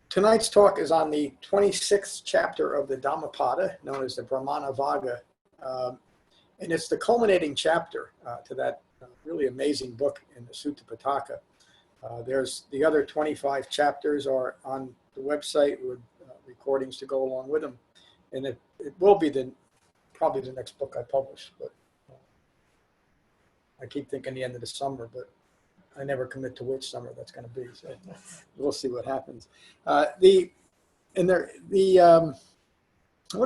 Tonight's talk is on the 26th chapter of the Dhammapada, known as the Brahmanavagga, and it's the culminating chapter to that really amazing book in the Sutta Pitaka. There's the other 25 chapters are on the website with recordings to go along with them, and it will be probably the next book I publish, but I keep thinking the end of the summer, but I never commit to which summer that's going to be. So we'll see what happens. One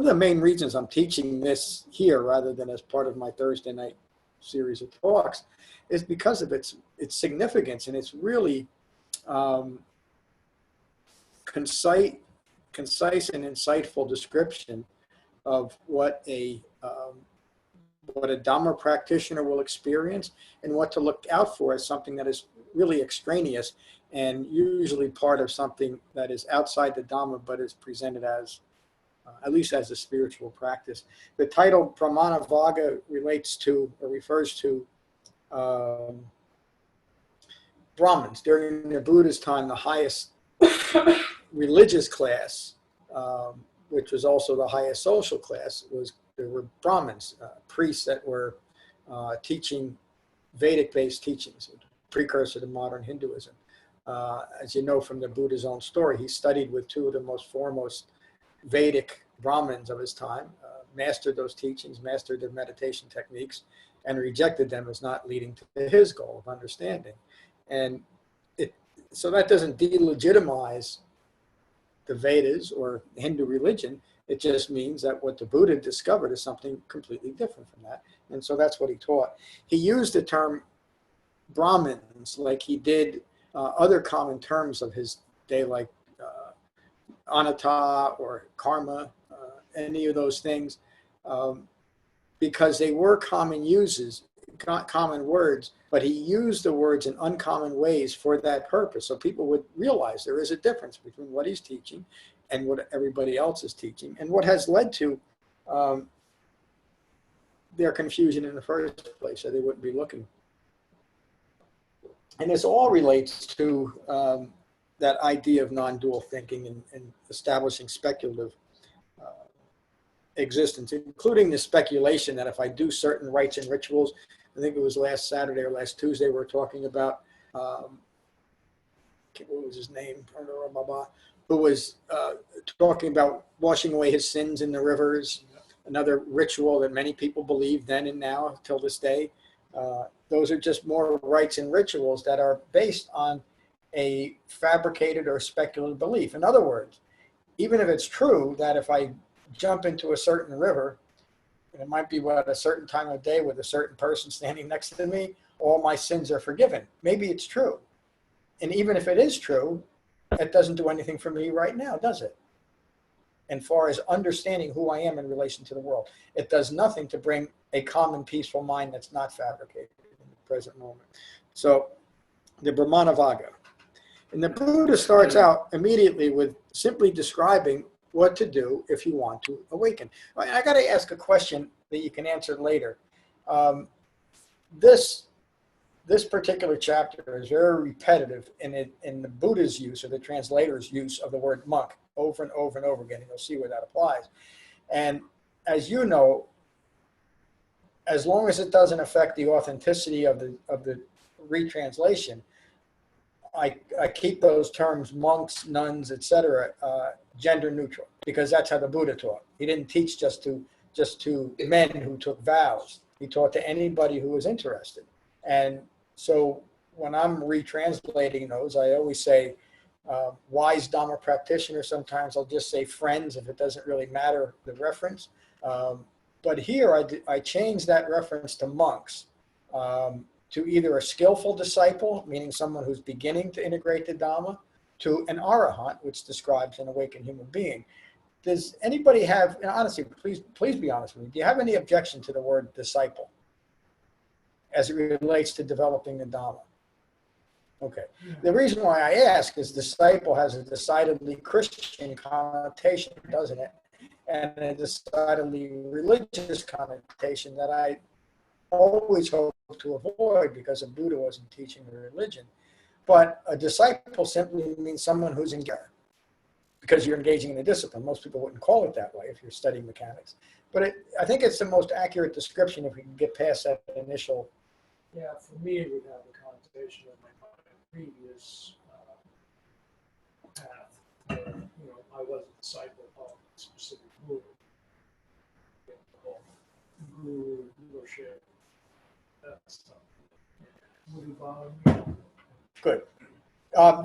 of the main reasons I'm teaching this here rather than as part of my Thursday night series of talks is because of its significance, and it's really concise and insightful description of what a Dhamma practitioner will experience and what to look out for as something that is really extraneous and usually part of something that is outside the Dhamma but is presented as, at least as a spiritual practice. The title Brahmanavagga relates to or refers to Brahmins. During the Buddha's time, the highest religious class, which was also the highest social class, there were Brahmins, priests that were teaching Vedic-based teachings, precursor to modern Hinduism. As you know from the Buddha's own story, he studied with two of the most foremost Vedic Brahmins of his time, mastered those teachings, mastered their meditation techniques, and rejected them as not leading to his goal of understanding. And so that doesn't delegitimize the Vedas or Hindu religion. It just means that what the Buddha discovered is something completely different from that. And so that's what he taught. He used the term Brahmins like he did other common terms of his day, like anatta or karma, any of those things, because they were common words, but he used the words in uncommon ways for that purpose. So people would realize there is a difference between what he's teaching and what everybody else is teaching, and what has led to their confusion in the first place, so they wouldn't be looking. And this all relates to that idea of non-dual thinking and establishing speculative existence, including the speculation that if I do certain rites and rituals, I think it was last Saturday or last Tuesday, we were talking about, what was his name? Who was talking about washing away his sins in the rivers, another ritual that many people believe then and now till this day. Those are just more rites and rituals that are based on a fabricated or speculative belief. In other words, even if it's true that if I jump into a certain river, and it might be at a certain time of day with a certain person standing next to me, all my sins are forgiven. Maybe it's true. And even if it is true, it doesn't do anything for me right now, does it? And far as understanding who I am in relation to the world, it does nothing to bring a common peaceful mind that's not fabricated in the present moment. So the Brahmanavagga. And the Buddha starts out immediately with simply describing what to do if you want to awaken. I got to ask a question that you can answer later. This particular chapter is very repetitive in the Buddha's use or the translator's use of the word monk over and over and over again. And you'll see where that applies. And as you know, as long as it doesn't affect the authenticity of the retranslation, I keep those terms monks, nuns, etc. Gender neutral, because that's how the Buddha taught. He didn't teach just to men who took vows. He taught to anybody who was interested. And so when I'm retranslating those, I always say wise Dhamma practitioner. Sometimes I'll just say friends if it doesn't really matter the reference. But here I changed that reference to monks, to either a skillful disciple, meaning someone who's beginning to integrate the Dhamma, to an arahant, which describes an awakened human being. Does anybody have, and honestly, please be honest with me, do you have any objection to the word disciple as it relates to developing the Dhamma? Okay. The reason why I ask is disciple has a decidedly Christian connotation, doesn't it? And a decidedly religious connotation that I always hope to avoid because the Buddha wasn't teaching a religion. But a disciple simply means someone who's engaged, because you're engaging in a discipline. Most people wouldn't call it that way if you're studying mechanics. But I think it's the most accurate description if we can get past that initial. Yeah, for me, it would have the connotation of my previous path. Where, I was a disciple of a specific guru. Guru, leadership, that stuff. Good.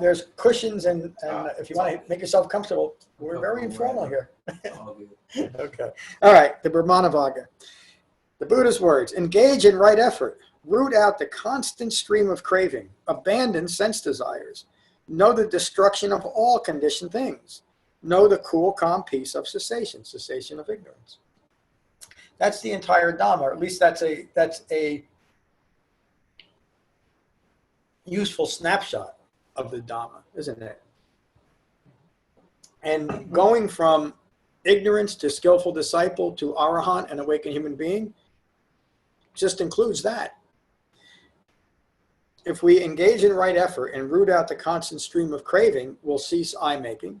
There's cushions, and if you want to make yourself comfortable, we're very informal here. Okay. All right, the Brahmanavagga. The Buddha's words: engage in right effort, root out the constant stream of craving, abandon sense desires, know the destruction of all conditioned things, know the cool, calm peace of cessation, cessation of ignorance. That's the entire Dhamma, or at least that's a useful snapshot of the Dhamma, isn't it? And going from ignorance to skillful disciple to arahant, an awakened human being, just includes that. If we engage in right effort and root out the constant stream of craving, we'll cease eye-making.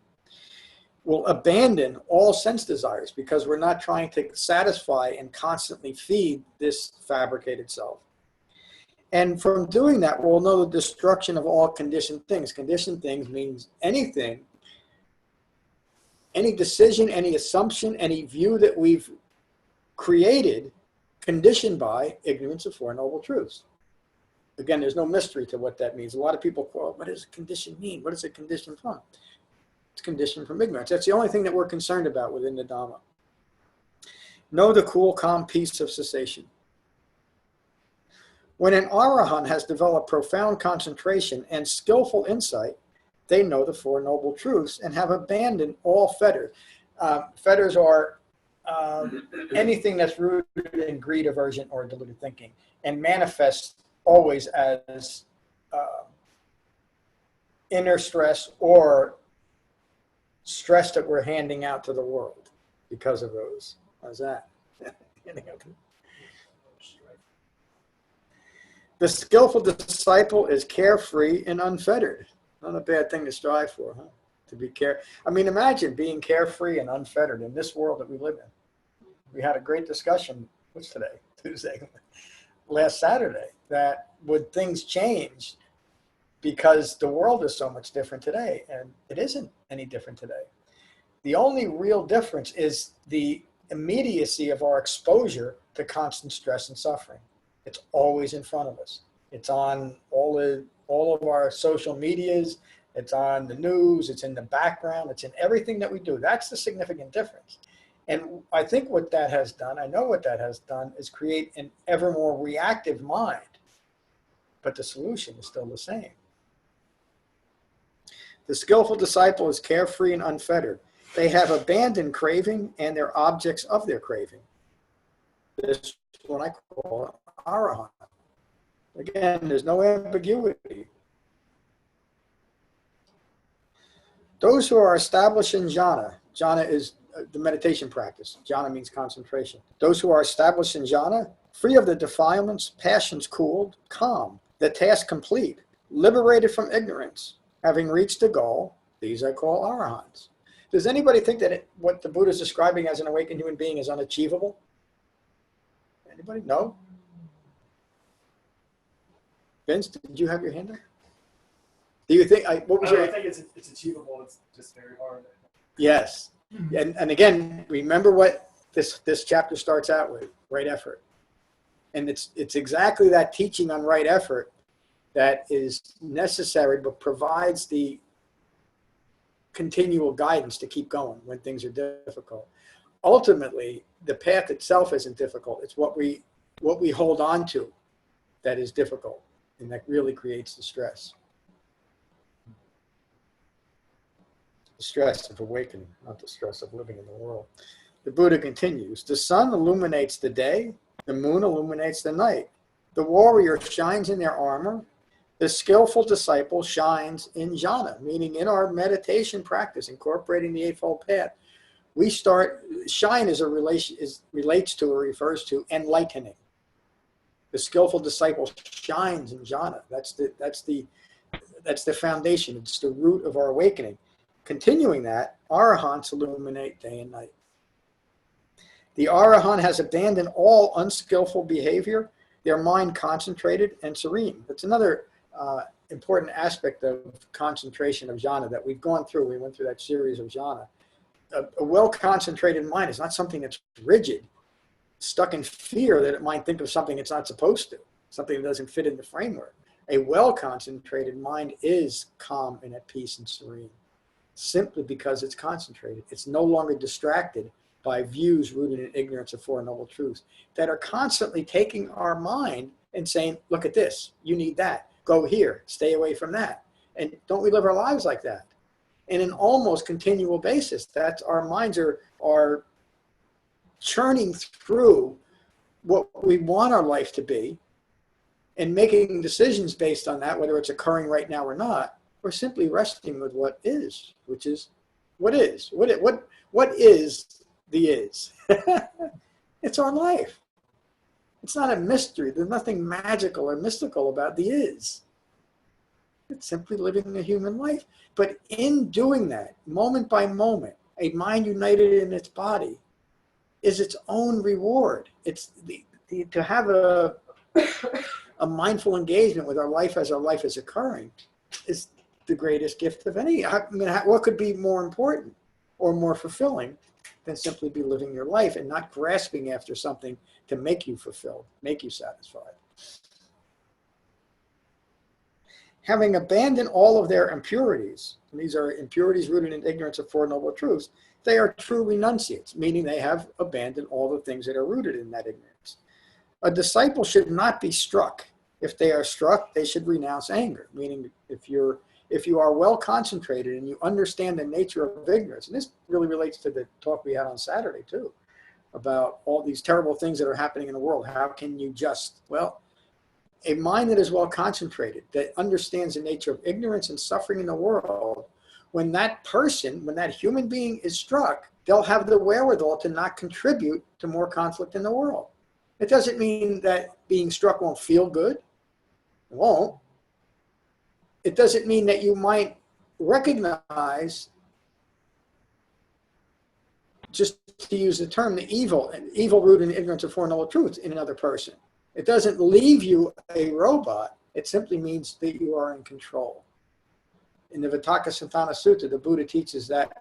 We'll abandon all sense desires because we're not trying to satisfy and constantly feed this fabricated self. And from doing that, we'll know the destruction of all conditioned things. Conditioned things means anything, any decision, any assumption, any view that we've created, conditioned by ignorance of Four Noble Truths. Again, there's no mystery to what that means. A lot of people call, what does a condition mean? What is it conditioned from? It's conditioned from ignorance. That's the only thing that we're concerned about within the Dhamma. Know the cool, calm peace of cessation. When an arahant has developed profound concentration and skillful insight, they know the Four Noble Truths and have abandoned all fetters. Fetters are anything that's rooted in greed, aversion, or deluded thinking, and manifests always as inner stress or stress that we're handing out to the world because of those. How's that? The skillful disciple is carefree and unfettered. Not a bad thing to strive for, huh? To be I mean, imagine being carefree and unfettered in this world that we live in. We had a great discussion, what's today? Tuesday, last Saturday, that would things change because the world is so much different today, and it isn't any different today. The only real difference is the immediacy of our exposure to constant stress and suffering. It's always in front of us. It's on all of our social medias. It's on the news. It's in the background. It's in everything that we do. That's the significant difference. And I think what that has done, I know what that has done, is create an ever more reactive mind. But the solution is still the same. The skillful disciple is carefree and unfettered. They have abandoned craving and their objects of their craving. This is what I call arahant. Again, there's no ambiguity. Those who are established in jhana, jhana is the meditation practice. Jhana means concentration. Those who are established in jhana, free of the defilements, passions cooled, calm, the task complete, liberated from ignorance, having reached the goal, these I call arahants. Does anybody think that what the Buddha is describing as an awakened human being is unachievable? Anybody? No? Vince, did you have your hand up? Do you think, what was your... I think it's achievable, it's just very hard. Yes. And again, remember what this chapter starts out with, right effort. And it's exactly that teaching on right effort that is necessary, but provides the continual guidance to keep going when things are difficult. Ultimately, the path itself isn't difficult. It's what we hold on to that is difficult, and that really creates the stress. The stress of awakening, not the stress of living in the world. The Buddha continues, the sun illuminates the day, the moon illuminates the night. The warrior shines in their armor. The skillful disciple shines in jhana, meaning in our meditation practice, incorporating the Eightfold Path. We start, shine relates to or refers to enlightening. The skillful disciple shines in jhana. That's the That's the foundation. It's the root of our awakening. Continuing that, arahants illuminate day and night. The arahant has abandoned all unskillful behavior, their mind concentrated and serene. That's another important aspect of concentration of jhana that we've gone through. We went through that series of jhana. A well-concentrated mind is not something that's rigid, stuck in fear that it might think of something it's not supposed to, something that doesn't fit in the framework. A well-concentrated mind is calm and at peace and serene, simply because it's concentrated. It's no longer distracted by views rooted in ignorance of Four Noble Truths that are constantly taking our mind and saying, look at this, you need that, go here, stay away from that. And don't we live our lives like that? In an almost continual basis. That's our minds are churning through what we want our life to be and making decisions based on that, whether it's occurring right now or not, or simply resting with what is, which is what is. What is the is? It's our life. It's not a mystery. There's nothing magical or mystical about the is. It's simply living a human life. But in doing that, moment by moment, a mind united in its body is its own reward. It's to have a mindful engagement with our life as occurring is the greatest gift of any. I mean, what could be more important or more fulfilling than simply be living your life and not grasping after something to make you fulfilled, make you satisfied. Having abandoned all of their impurities, and these are impurities rooted in ignorance of Four Noble Truths, they are true renunciates, meaning they have abandoned all the things that are rooted in that ignorance. A disciple should not be struck. If they are struck, they should renounce anger, meaning if you are well concentrated and you understand the nature of ignorance, and this really relates to the talk we had on Saturday too, about all these terrible things that are happening in the world. How can you just, well, a mind that is well concentrated, that understands the nature of ignorance and suffering in the world, when that person, when that human being is struck, they'll have the wherewithal to not contribute to more conflict in the world. It doesn't mean that being struck won't feel good. It won't. It doesn't mean that you might recognize, just to use the term, the evil rooted in ignorance of Four Noble Truths in another person. It doesn't leave you a robot. It simply means that you are in control. In the Vitakka Sutta, the Buddha teaches that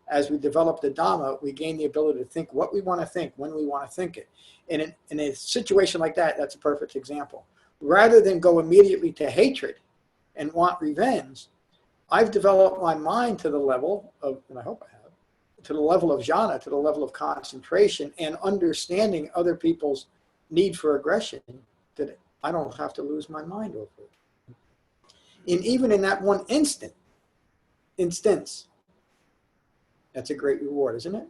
as we develop the Dhamma, we gain the ability to think what we want to think, when we want to think it. And in a situation like that, that's a perfect example. Rather than go immediately to hatred and want revenge, I've developed my mind to the level of, and I hope I have, to the level of jhana, to the level of concentration and understanding other people's need for aggression, that I don't have to lose my mind over it. And even in that one instance, that's a great reward, isn't it?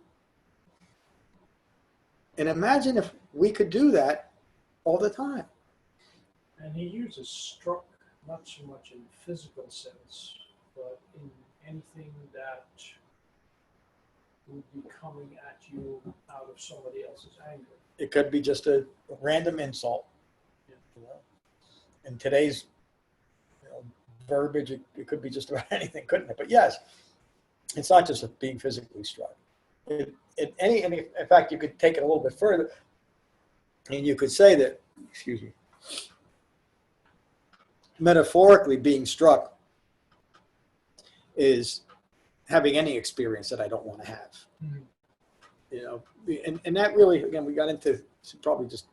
And imagine if we could do that all the time. And he uses struck not so much in physical sense, but in anything that would be coming at you out of somebody else's anger. It could be just a random insult. Yeah. You know? In today's verbiage, it could be just about anything, couldn't it? But yes, it's not just being physically struck. In fact, you could take it a little bit further, and you could say that, excuse me, metaphorically being struck is having any experience that I don't want to have. Mm-hmm. You know, and that really, again, we got into, should probably just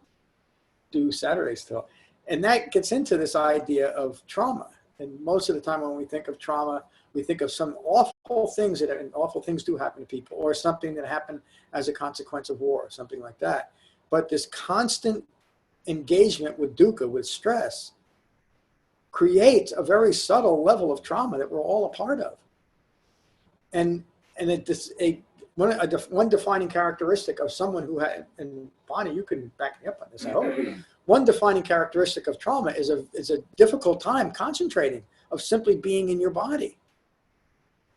do Saturday's talk, and that gets into this idea of trauma. And most of the time when we think of trauma, we think of some awful things and awful things do happen to people, or something that happened as a consequence of war, something like that. But this constant engagement with dukkha, with stress, creates a very subtle level of trauma that we're all a part of. And one defining characteristic of someone who had, and Bonnie, you can back me up on this, I hope. One defining characteristic of trauma is a difficult time concentrating, of simply being in your body.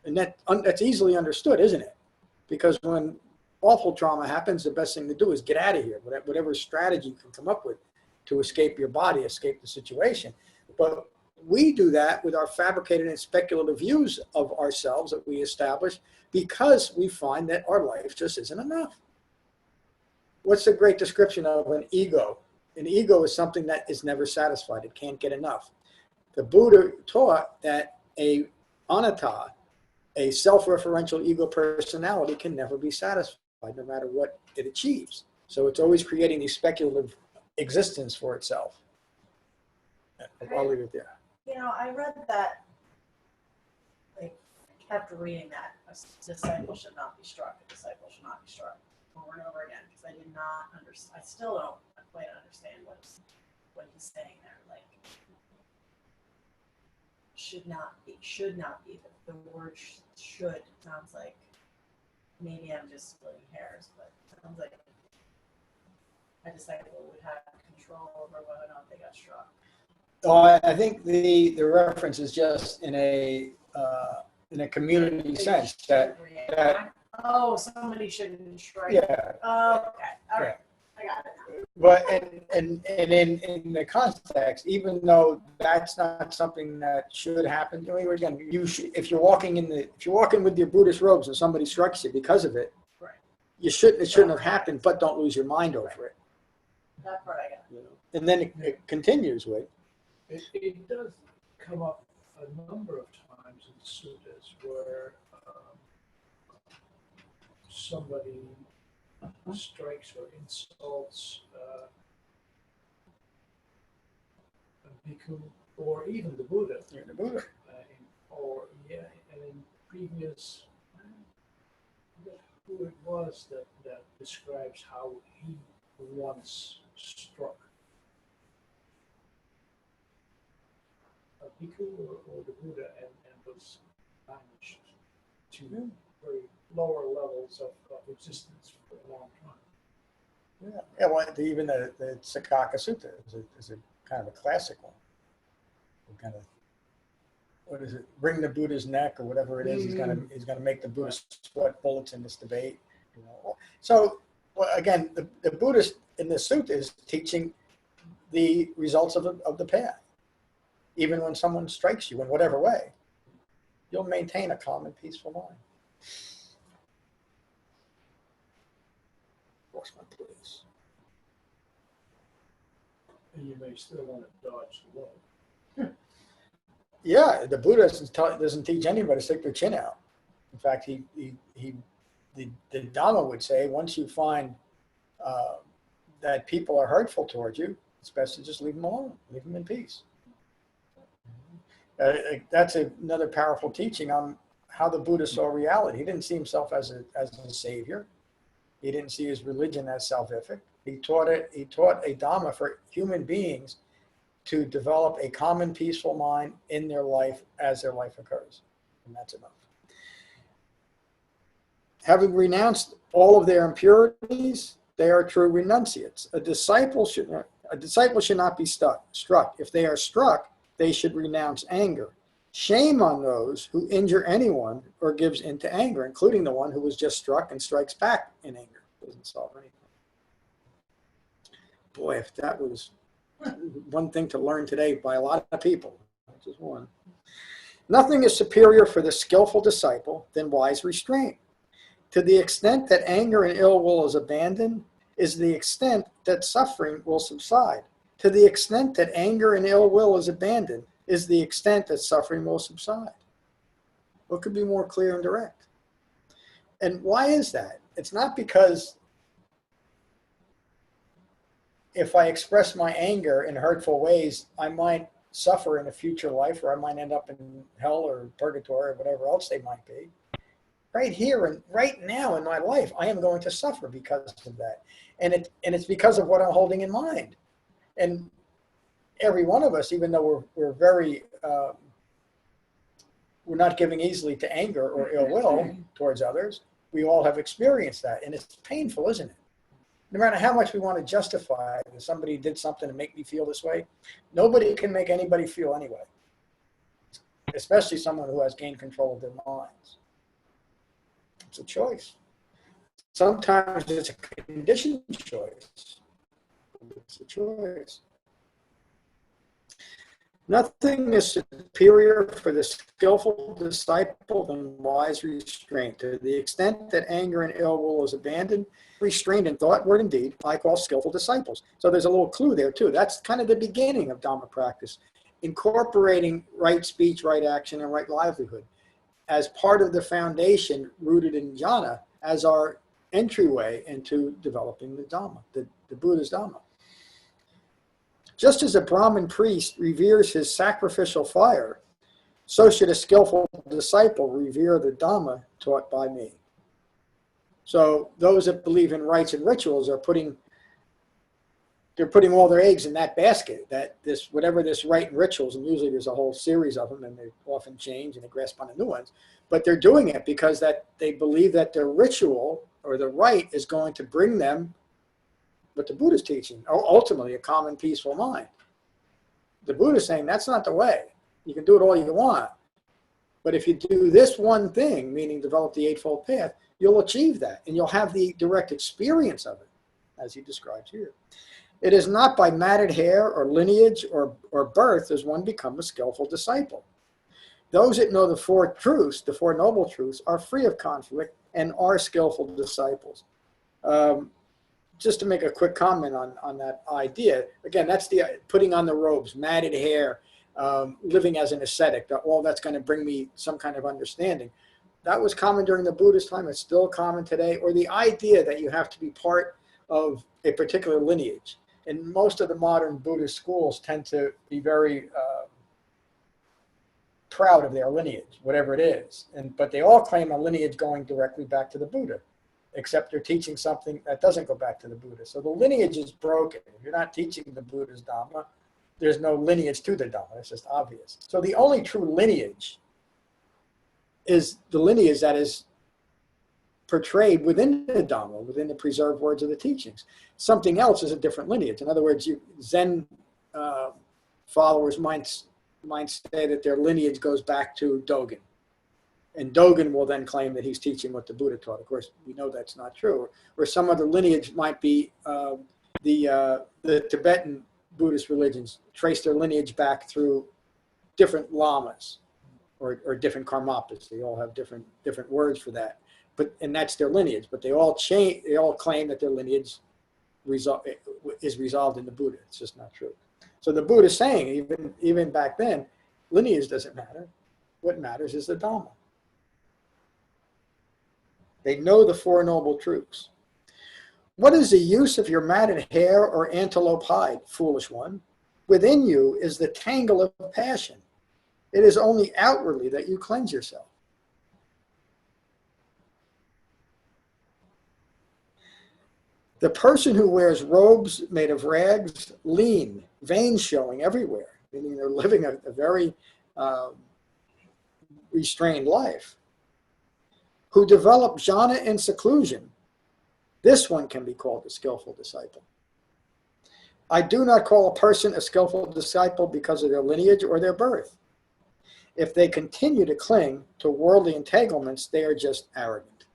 And that's easily understood, isn't it? Because when awful trauma happens, the best thing to do is get out of here, whatever strategy you can come up with to escape your body, escape the situation. But we do that with our fabricated and speculative views of ourselves that we establish because we find that our life just isn't enough. What's the great description of an ego? An ego is something that is never satisfied. It can't get enough. The Buddha taught that a anatta, a self-referential ego personality, can never be satisfied no matter what it achieves. So it's always creating these speculative existence for itself. I'll leave it there. You know, I read that, I kept reading that a disciple should not be struck, a disciple should not be struck over and over again, because I did not understand, I still don't quite understand what he's saying there. Like, should not be. The word should sounds like, maybe I'm just splitting hairs, but it sounds like a disciple would have control over whether or not they got struck. Oh, I think the reference is just in a community sense that oh, somebody shouldn't strike. yeah. Oh, okay, all right, I got it now. But and in the context, even though that's not something that should happen, again, you should, if you're walking with your Buddhist robes and somebody strikes you because of it, right. It shouldn't have happened, but don't lose your mind over it. That part I got. You know? And then it continues with. It does come up a number of times in suttas where somebody strikes or insults a bhikkhu or even the Buddha. Yeah, the Buddha. And in previous, who it was that describes how he once struck a bhikkhu or the Buddha and was banished to very lower levels of existence for a long time. Yeah, well, even the Sakaka Sutta is a kind of a classic one. Kind of, what is it? Bring the Buddha's neck or whatever it is. He's gonna make the Buddha sweat bullets in this debate. You know. So again, the Buddhist in the sutta is teaching the results of the path. Even when someone strikes you in whatever way, you'll maintain a calm and peaceful mind. Lost my place. And you may still want to dodge the blow. Yeah, the Buddha doesn't teach anybody to stick their chin out. In fact, the Dhamma would say once you find that people are hurtful towards you, it's best to just leave them alone, leave them in peace. That's another powerful teaching on how the Buddha saw reality. He didn't see himself as a savior. He didn't see his religion as salvific. He taught a Dhamma for human beings to develop a common, peaceful mind in their life as their life occurs. And that's enough. Having renounced all of their impurities, they are true renunciates. A disciple should not be struck. If they are struck, they should renounce anger. Shame on those who injure anyone or gives into anger, including the one who was just struck and strikes back in anger. Doesn't solve anything. Boy, if that was one thing to learn today by a lot of people, just one. Nothing is superior for the skillful disciple than wise restraint. To the extent that anger and ill will is abandoned, is the extent that suffering will subside. To the extent that anger and ill will is abandoned, is the extent that suffering will subside. What could be more clear and direct? And why is that? It's not because if I express my anger in hurtful ways, I might suffer in a future life, or I might end up in hell or purgatory or whatever else they might be. Right here and right now in my life, I am going to suffer because of that. And it's because of what I'm holding in mind. And every one of us, even though we're very, we're not giving easily to anger or ill will towards others, we all have experienced that. And it's painful, isn't it? No matter how much we want to justify that somebody did something to make me feel this way, nobody can make anybody feel anyway, especially someone who has gained control of their minds. It's a choice. Sometimes it's a conditioned choice. It's a choice. Nothing is superior for the skillful disciple than wise restraint. To the extent that anger and ill will is abandoned, restrained in thought, word, and deed, I call skillful disciples. So there's a little clue there too. That's kind of the beginning of Dhamma practice, incorporating right speech, right action, and right livelihood as part of the foundation rooted in jhana as our entryway into developing the Dhamma, the Buddha's Dhamma. Just as a Brahmin priest reveres his sacrificial fire, so should a skillful disciple revere the Dhamma taught by me. So those that believe in rites and rituals are putting all their eggs in that basket, that this, whatever this rite and rituals, and usually there's a whole series of them and they often change and they grasp on the new ones, but they're doing it because that they believe that their ritual or the rite is going to bring them what the Buddha's teaching, ultimately a calm and peaceful mind. The Buddha's saying that's not the way. You can do it all you want, but if you do this one thing, meaning develop the Eightfold Path, you'll achieve that and you'll have the direct experience of it, as he describes here. It is not by matted hair or lineage or birth does one become a skillful disciple. Those that know the Four Truths, the Four Noble Truths, are free of conflict and are skillful disciples. Just to make a quick comment on that idea, again, that's the putting on the robes, matted hair, living as an ascetic, all that's going to bring me some kind of understanding. That was common during the Buddhist time. It's still common today. Or the idea that you have to be part of a particular lineage. And most of the modern Buddhist schools tend to be very proud of their lineage, whatever it is. But they all claim a lineage going directly back to the Buddha, except they're teaching something that doesn't go back to the Buddha. So the lineage is broken. If you're not teaching the Buddha's Dhamma, there's no lineage to the Dhamma. It's just obvious. So the only true lineage is the lineage that is portrayed within the Dhamma, within the preserved words of the teachings. Something else is a different lineage. In other words, Zen followers might say that their lineage goes back to Dogen. And Dogen will then claim that he's teaching what the Buddha taught. Of course, we know that's not true. Or some other lineage might be the Tibetan Buddhist religions trace their lineage back through different lamas or different karmapas. They all have different words for that. And that's their lineage. But they all claim that their lineage is resolved in the Buddha. It's just not true. So the Buddha is saying, even back then, lineage doesn't matter. What matters is the Dhamma. They know the Four Noble Truths. What is the use of your matted hair or antelope hide, foolish one? Within you is the tangle of passion. It is only outwardly that you cleanse yourself. The person who wears robes made of rags, lean, veins showing everywhere, meaning they're living a very restrained life, who develop jhana in seclusion, this one can be called a skillful disciple. I do not call a person a skillful disciple because of their lineage or their birth. If they continue to cling to worldly entanglements, they are just arrogant.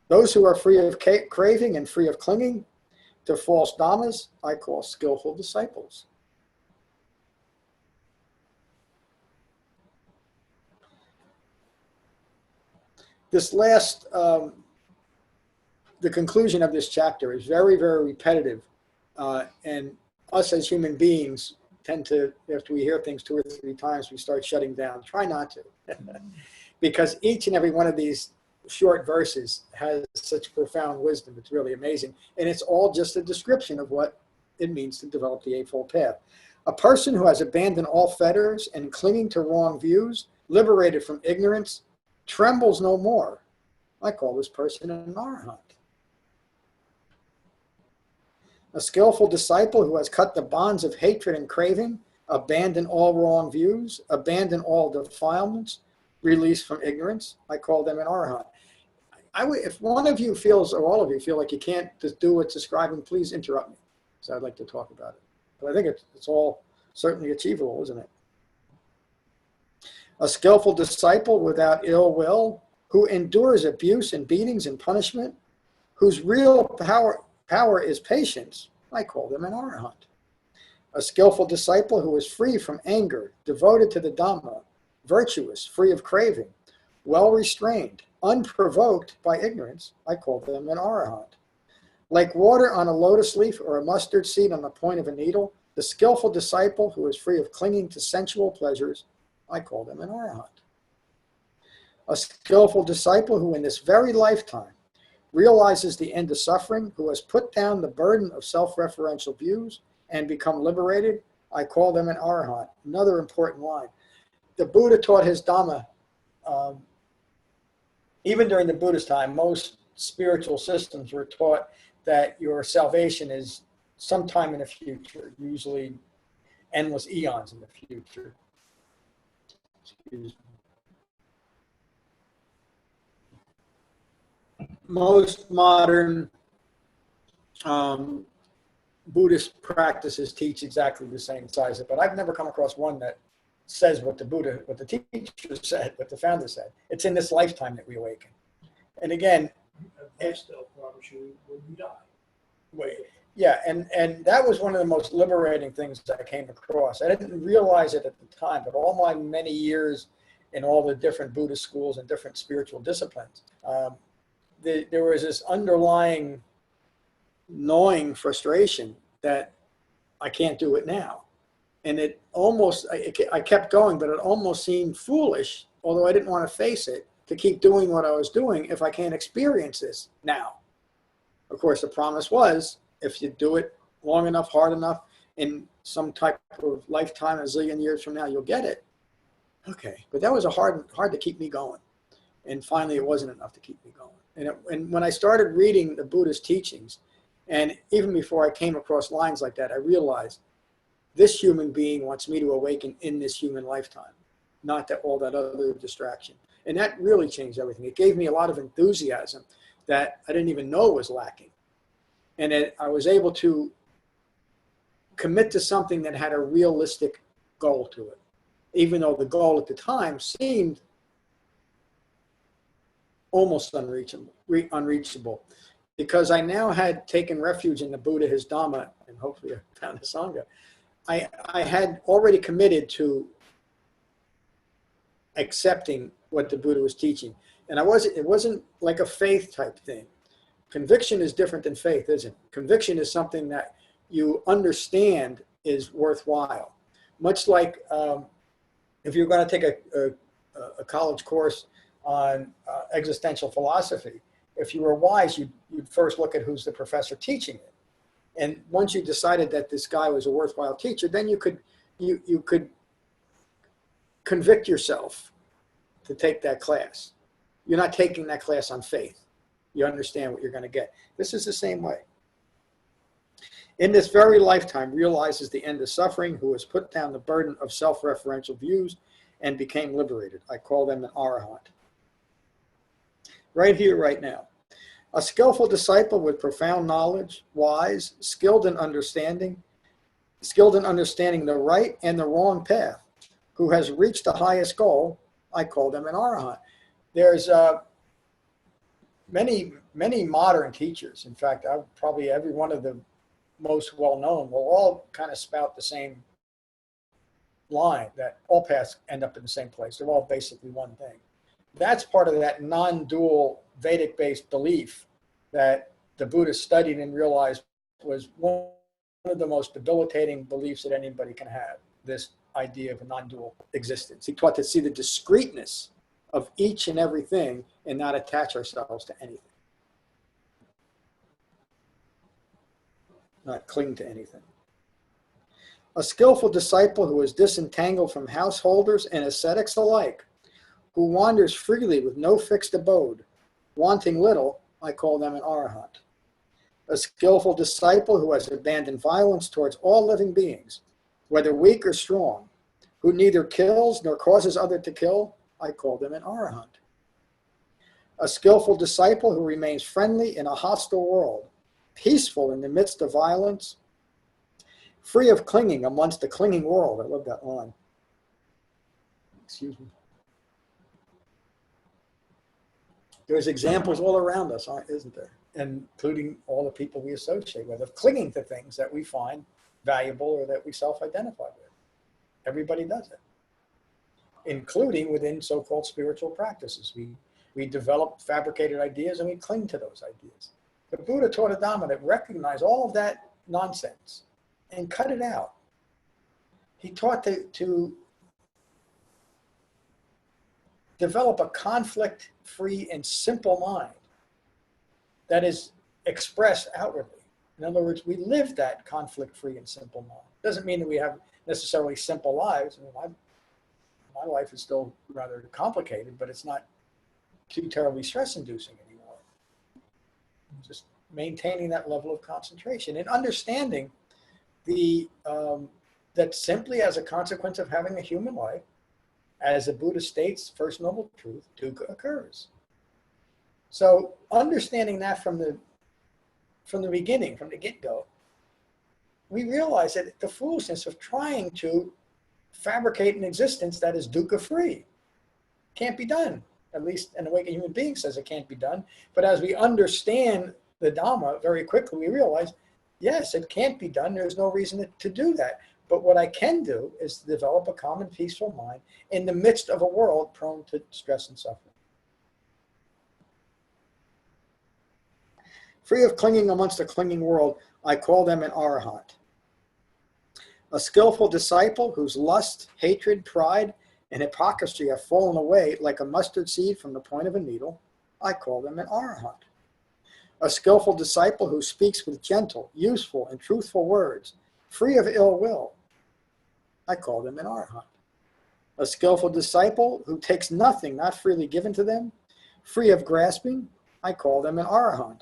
Those who are free of craving and free of clinging to false dhammas, I call skillful disciples. This last, the conclusion of this chapter is very, very repetitive. And us as human beings tend to, after we hear things 2 or 3 times, we start shutting down. Try not to. Because each and every one of these short verses has such profound wisdom. It's really amazing. And it's all just a description of what it means to develop the Eightfold Path. A person who has abandoned all fetters and clinging to wrong views, liberated from ignorance, trembles no more. I call this person an arahant. A skillful disciple who has cut the bonds of hatred and craving, abandoned all wrong views, abandoned all defilements, released from ignorance, I call them an arahant. If one of you feels, or all of you feel like you can't just do what's describing, please interrupt me. So I'd like to talk about it. But I think it's all certainly achievable, isn't it? A skillful disciple without ill will, who endures abuse and beatings and punishment, whose real power is patience, I call them an arahant. A skillful disciple who is free from anger, devoted to the Dhamma, virtuous, free of craving, well-restrained, unprovoked by ignorance, I call them an arahant. Like water on a lotus leaf or a mustard seed on the point of a needle, the skillful disciple who is free of clinging to sensual pleasures, I call them an arahant. A skillful disciple who in this very lifetime realizes the end of suffering, who has put down the burden of self-referential views and become liberated, I call them an arahant. Another important line. The Buddha taught his Dhamma. Even during the Buddhist time, most spiritual systems were taught that your salvation is sometime in the future, usually endless eons in the future. Excuse me. Most modern Buddhist practices teach exactly the same size, but I've never come across one that says what the Buddha, what the teacher said, what the founder said. It's in this lifetime that we awaken. And again, They still promise you when you die. yeah, and that was one of the most liberating things I came across. I didn't realize it at the time, but all my many years in all the different Buddhist schools and different spiritual disciplines, there was this underlying gnawing frustration that I can't do it now. And it almost, I kept going, but it almost seemed foolish, although I didn't want to face it, to keep doing what I was doing if I can't experience this now. Of course, the promise was, if you do it long enough, hard enough, in some type of lifetime, a zillion years from now, you'll get it. Okay, but that was hard to keep me going. And finally, it wasn't enough to keep me going. And when I started reading the Buddhist teachings, and even before I came across lines like that, I realized this human being wants me to awaken in this human lifetime, not that all that other distraction. And that really changed everything. It gave me a lot of enthusiasm that I didn't even know was lacking. And I was able to commit to something that had a realistic goal to it, even though the goal at the time seemed almost unreachable, because I now had taken refuge in the Buddha, his Dhamma, and hopefully I found the Sangha. I had already committed to accepting what the Buddha was teaching. And it wasn't like a faith type thing. Conviction is different than faith, isn't it? Conviction is something that you understand is worthwhile. Much like if you're going to take a college course on existential philosophy, if you were wise, you'd first look at who's the professor teaching it. And once you decided that this guy was a worthwhile teacher, then you could convict yourself to take that class. You're not taking that class on faith. You understand what you're going to get. This is the same way. In this very lifetime, realizes the end of suffering, who has put down the burden of self-referential views and became liberated. I call them an arahant. Right here, right now. A skillful disciple with profound knowledge, wise, skilled in understanding the right and the wrong path, who has reached the highest goal, I call them an arahant. There's many modern teachers. In fact, probably every one of the most well-known will all kind of spout the same line, that all paths end up in the same place. They're all basically one thing. That's part of that non-dual Vedic-based belief that the Buddha studied and realized was one of the most debilitating beliefs that anybody can have, this idea of a non-dual existence. He taught to see the discreteness of each and everything and not attach ourselves to anything. Not cling to anything. A skillful disciple who is disentangled from householders and ascetics alike, who wanders freely with no fixed abode, wanting little, I call them an arahant. A skillful disciple who has abandoned violence towards all living beings, whether weak or strong, who neither kills nor causes others to kill, I call them an arahant. A skillful disciple who remains friendly in a hostile world, peaceful in the midst of violence, free of clinging amongst the clinging world. I love that line. Excuse me. There's examples all around us, isn't there? Including all the people we associate with, of clinging to things that we find valuable or that we self-identify with. Everybody does it, including within so-called spiritual practices. We develop fabricated ideas and we cling to those ideas. The Buddha taught a Dhamma that recognized all of that nonsense and cut it out. He taught to develop a conflict-free and simple mind that is expressed outwardly. In other words, we live that conflict-free and simple mind. Doesn't mean that we have necessarily simple lives. I mean, my life is still rather complicated, but it's not too terribly stress-inducing anymore. Just maintaining that level of concentration and understanding that simply as a consequence of having a human life, as the Buddha states, first noble truth, dukkha occurs. So understanding that from the beginning, from the get-go, we realize that the foolishness of trying to fabricate an existence that is dukkha-free can't be done. At least an awakened human being says it can't be done. But as we understand the Dhamma very quickly, we realize, yes, it can't be done. There's no reason to do that. But what I can do is to develop a calm and peaceful mind in the midst of a world prone to stress and suffering. Free of clinging amongst a clinging world, I call them an arahant. A skillful disciple whose lust, hatred, pride, and hypocrisy have fallen away like a mustard seed from the point of a needle, I call them an arahant. A skillful disciple who speaks with gentle, useful, and truthful words, free of ill will, I call them an arahant. A skillful disciple who takes nothing not freely given to them, free of grasping, I call them an arahant.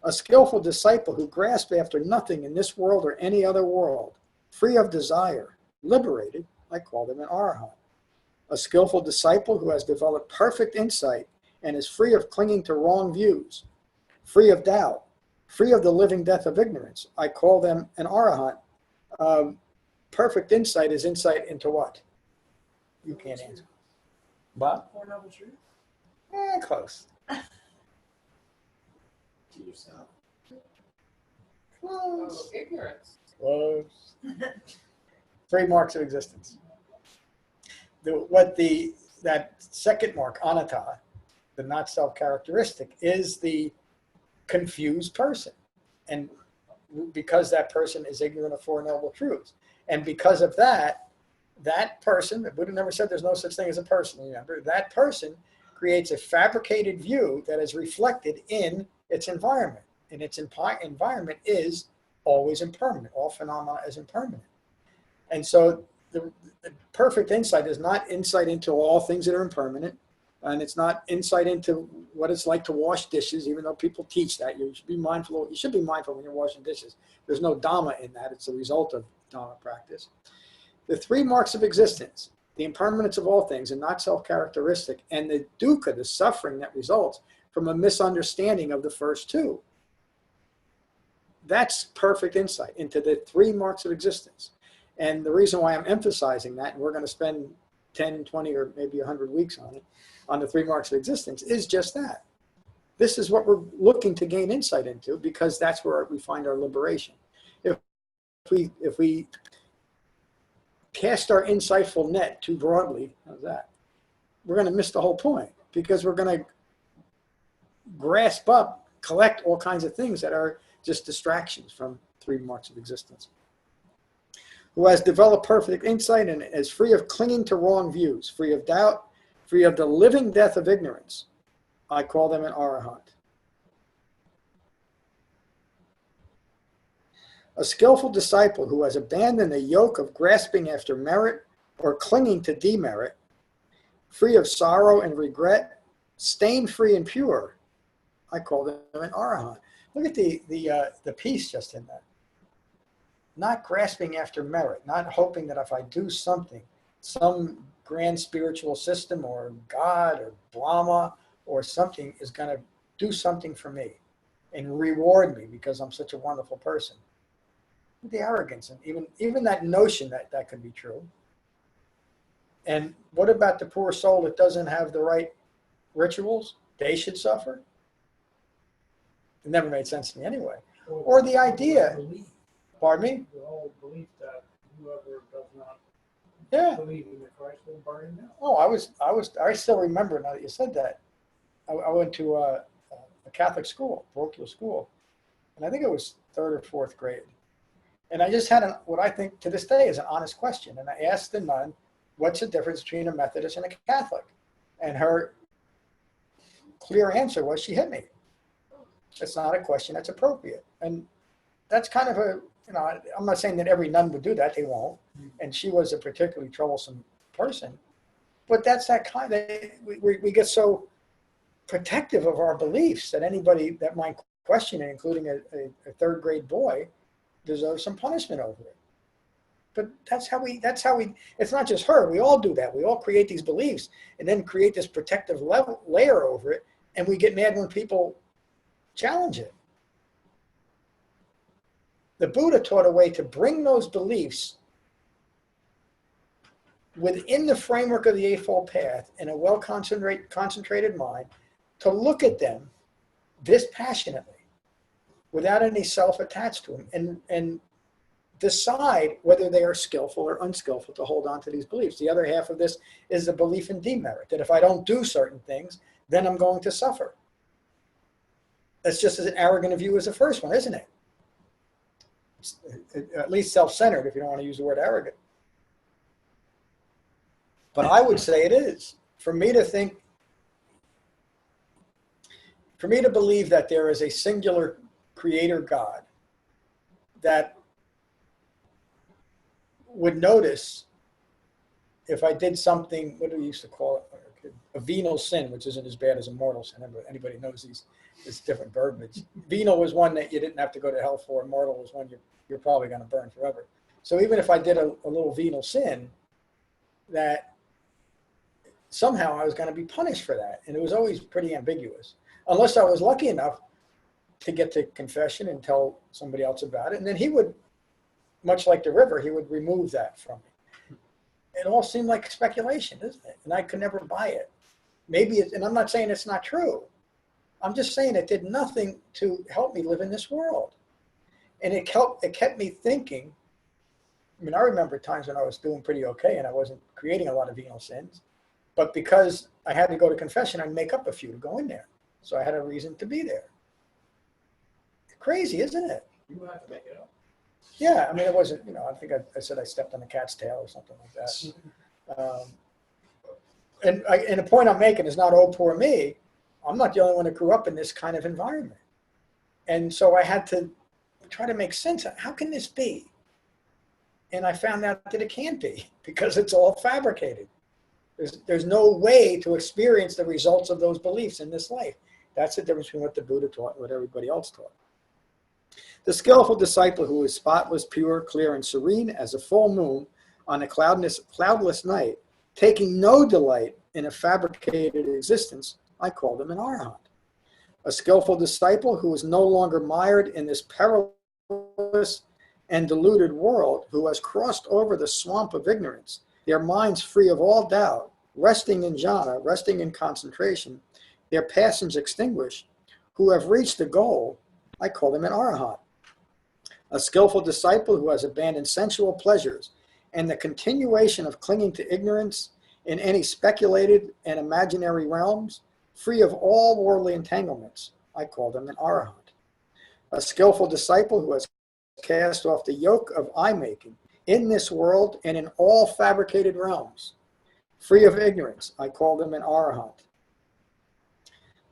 A skillful disciple who grasps after nothing in this world or any other world, free of desire, liberated, I call them an arahant. A skillful disciple who has developed perfect insight and is free of clinging to wrong views, free of doubt, free of the living death of ignorance, I call them an arahant. Perfect insight is insight into what? You can't answer. What? Four Noble Truths? Close. To yourself. Close. Ignorance. Close. 3 marks of existence. That second mark, anatta, the not self-characteristic, is the confused person. And because that person is ignorant of 4 noble truths. And because of that person, the Buddha never said there's no such thing as a person, remember, that person creates a fabricated view that is reflected in its environment. And its environment is always impermanent. All phenomena is impermanent. And so the perfect insight is not insight into all things that are impermanent. And it's not insight into what it's like to wash dishes, even though people teach that. You should be mindful when you're washing dishes. There's no Dhamma in that. It's a result of Dhamma practice. The 3 marks of existence, the impermanence of all things and not self-characteristic, and the dukkha, the suffering that results from a misunderstanding of the first 2. That's perfect insight into the 3 marks of existence. And the reason why I'm emphasizing that, and we're going to spend 10, 20, or maybe 100 weeks on it, on the 3 marks of existence, is just that. This is what we're looking to gain insight into, because that's where we find our liberation. If we cast our insightful net too broadly, how's that? We're going to miss the whole point, because we're going to grasp up, collect all kinds of things that are just distractions from 3 marks of existence. Who has developed perfect insight and is free of clinging to wrong views, free of doubt, free of the living death of ignorance, I call them an arahant. A skillful disciple who has abandoned the yoke of grasping after merit or clinging to demerit, free of sorrow and regret, stain-free and pure, I call them an arahant. Look at the piece just in that. Not grasping after merit, not hoping that if I do something, some grand spiritual system or God or Brahma or something is going to do something for me and reward me because I'm such a wonderful person. The arrogance, and even that notion that could be true. And what about the poor soul that doesn't have the right rituals? They should suffer? It never made sense to me anyway. Or the idea, Pardon me? The whole belief that whoever does not Yeah. believe in the Christ will burn in hell. Oh, I still remember now that you said that. I went to a Catholic school, parochial school, and I think it was 3rd or 4th grade. And I just had what I think to this day is an honest question. And I asked the nun, what's the difference between a Methodist and a Catholic? And her clear answer was, she hit me. It's not a question that's appropriate. And that's kind of a, I'm not saying that every nun would do that. They won't. And she was a particularly troublesome person. But that's that kind of, we get so protective of our beliefs that anybody that might question it, including a 3rd grade boy, deserves some punishment over it. But that's how we, it's not just her. We all do that. We all create these beliefs and then create this protective layer over it. And we get mad when people challenge it. The Buddha taught a way to bring those beliefs within the framework of the Eightfold Path in a well-concentrated mind, to look at them dispassionately without any self attached to them, and decide whether they are skillful or unskillful to hold on to these beliefs. The other half of this is the belief in demerit, that if I don't do certain things, then I'm going to suffer. That's just as arrogant a view as the first one, isn't it? It's at least self-centered, if you don't want to use the word arrogant. But I would say it is. For me to believe that there is a singular creator God that would notice if I did something, what do we used to call it? A venal sin, which isn't as bad as a mortal sin. Anybody knows this different verbiage. Venal was one that you didn't have to go to hell for, and mortal was one you're probably going to burn forever. So even if I did a little venal sin, that somehow I was going to be punished for that. And it was always pretty ambiguous, unless I was lucky enough to get to confession and tell somebody else about it. And then he would, much like the river, he would remove that from me. It all seemed like speculation, isn't it? And I could never buy it. Maybe, and I'm not saying it's not true. I'm just saying it did nothing to help me live in this world. And it kept me thinking. I mean, I remember times when I was doing pretty okay and I wasn't creating a lot of venal sins. But because I had to go to confession, I'd make up a few to go in there. So I had a reason to be there. Crazy, isn't it? You have to make it up. Yeah, I mean, it wasn't, I think I said I stepped on a cat's tail or something like that. And the point I'm making is not, oh, poor me. I'm not the only one that grew up in this kind of environment. And so I had to try to make sense of how can this be? And I found out that it can't be, because it's all fabricated. There's no way to experience the results of those beliefs in this life. That's the difference between what the Buddha taught and what everybody else taught. The skillful disciple who is spotless, pure, clear, and serene as a full moon on a cloudless night, taking no delight in a fabricated existence, I call them an arahant. A skillful disciple who is no longer mired in this perilous and deluded world, who has crossed over the swamp of ignorance, their minds free of all doubt, resting in jhana, resting in concentration, their passions extinguished, who have reached the goal, I call them an arahant. A skillful disciple who has abandoned sensual pleasures and the continuation of clinging to ignorance in any speculated and imaginary realms, free of all worldly entanglements, I call them an arahant. A skillful disciple who has cast off the yoke of eye-making in this world and in all fabricated realms, free of ignorance, I call them an arahant.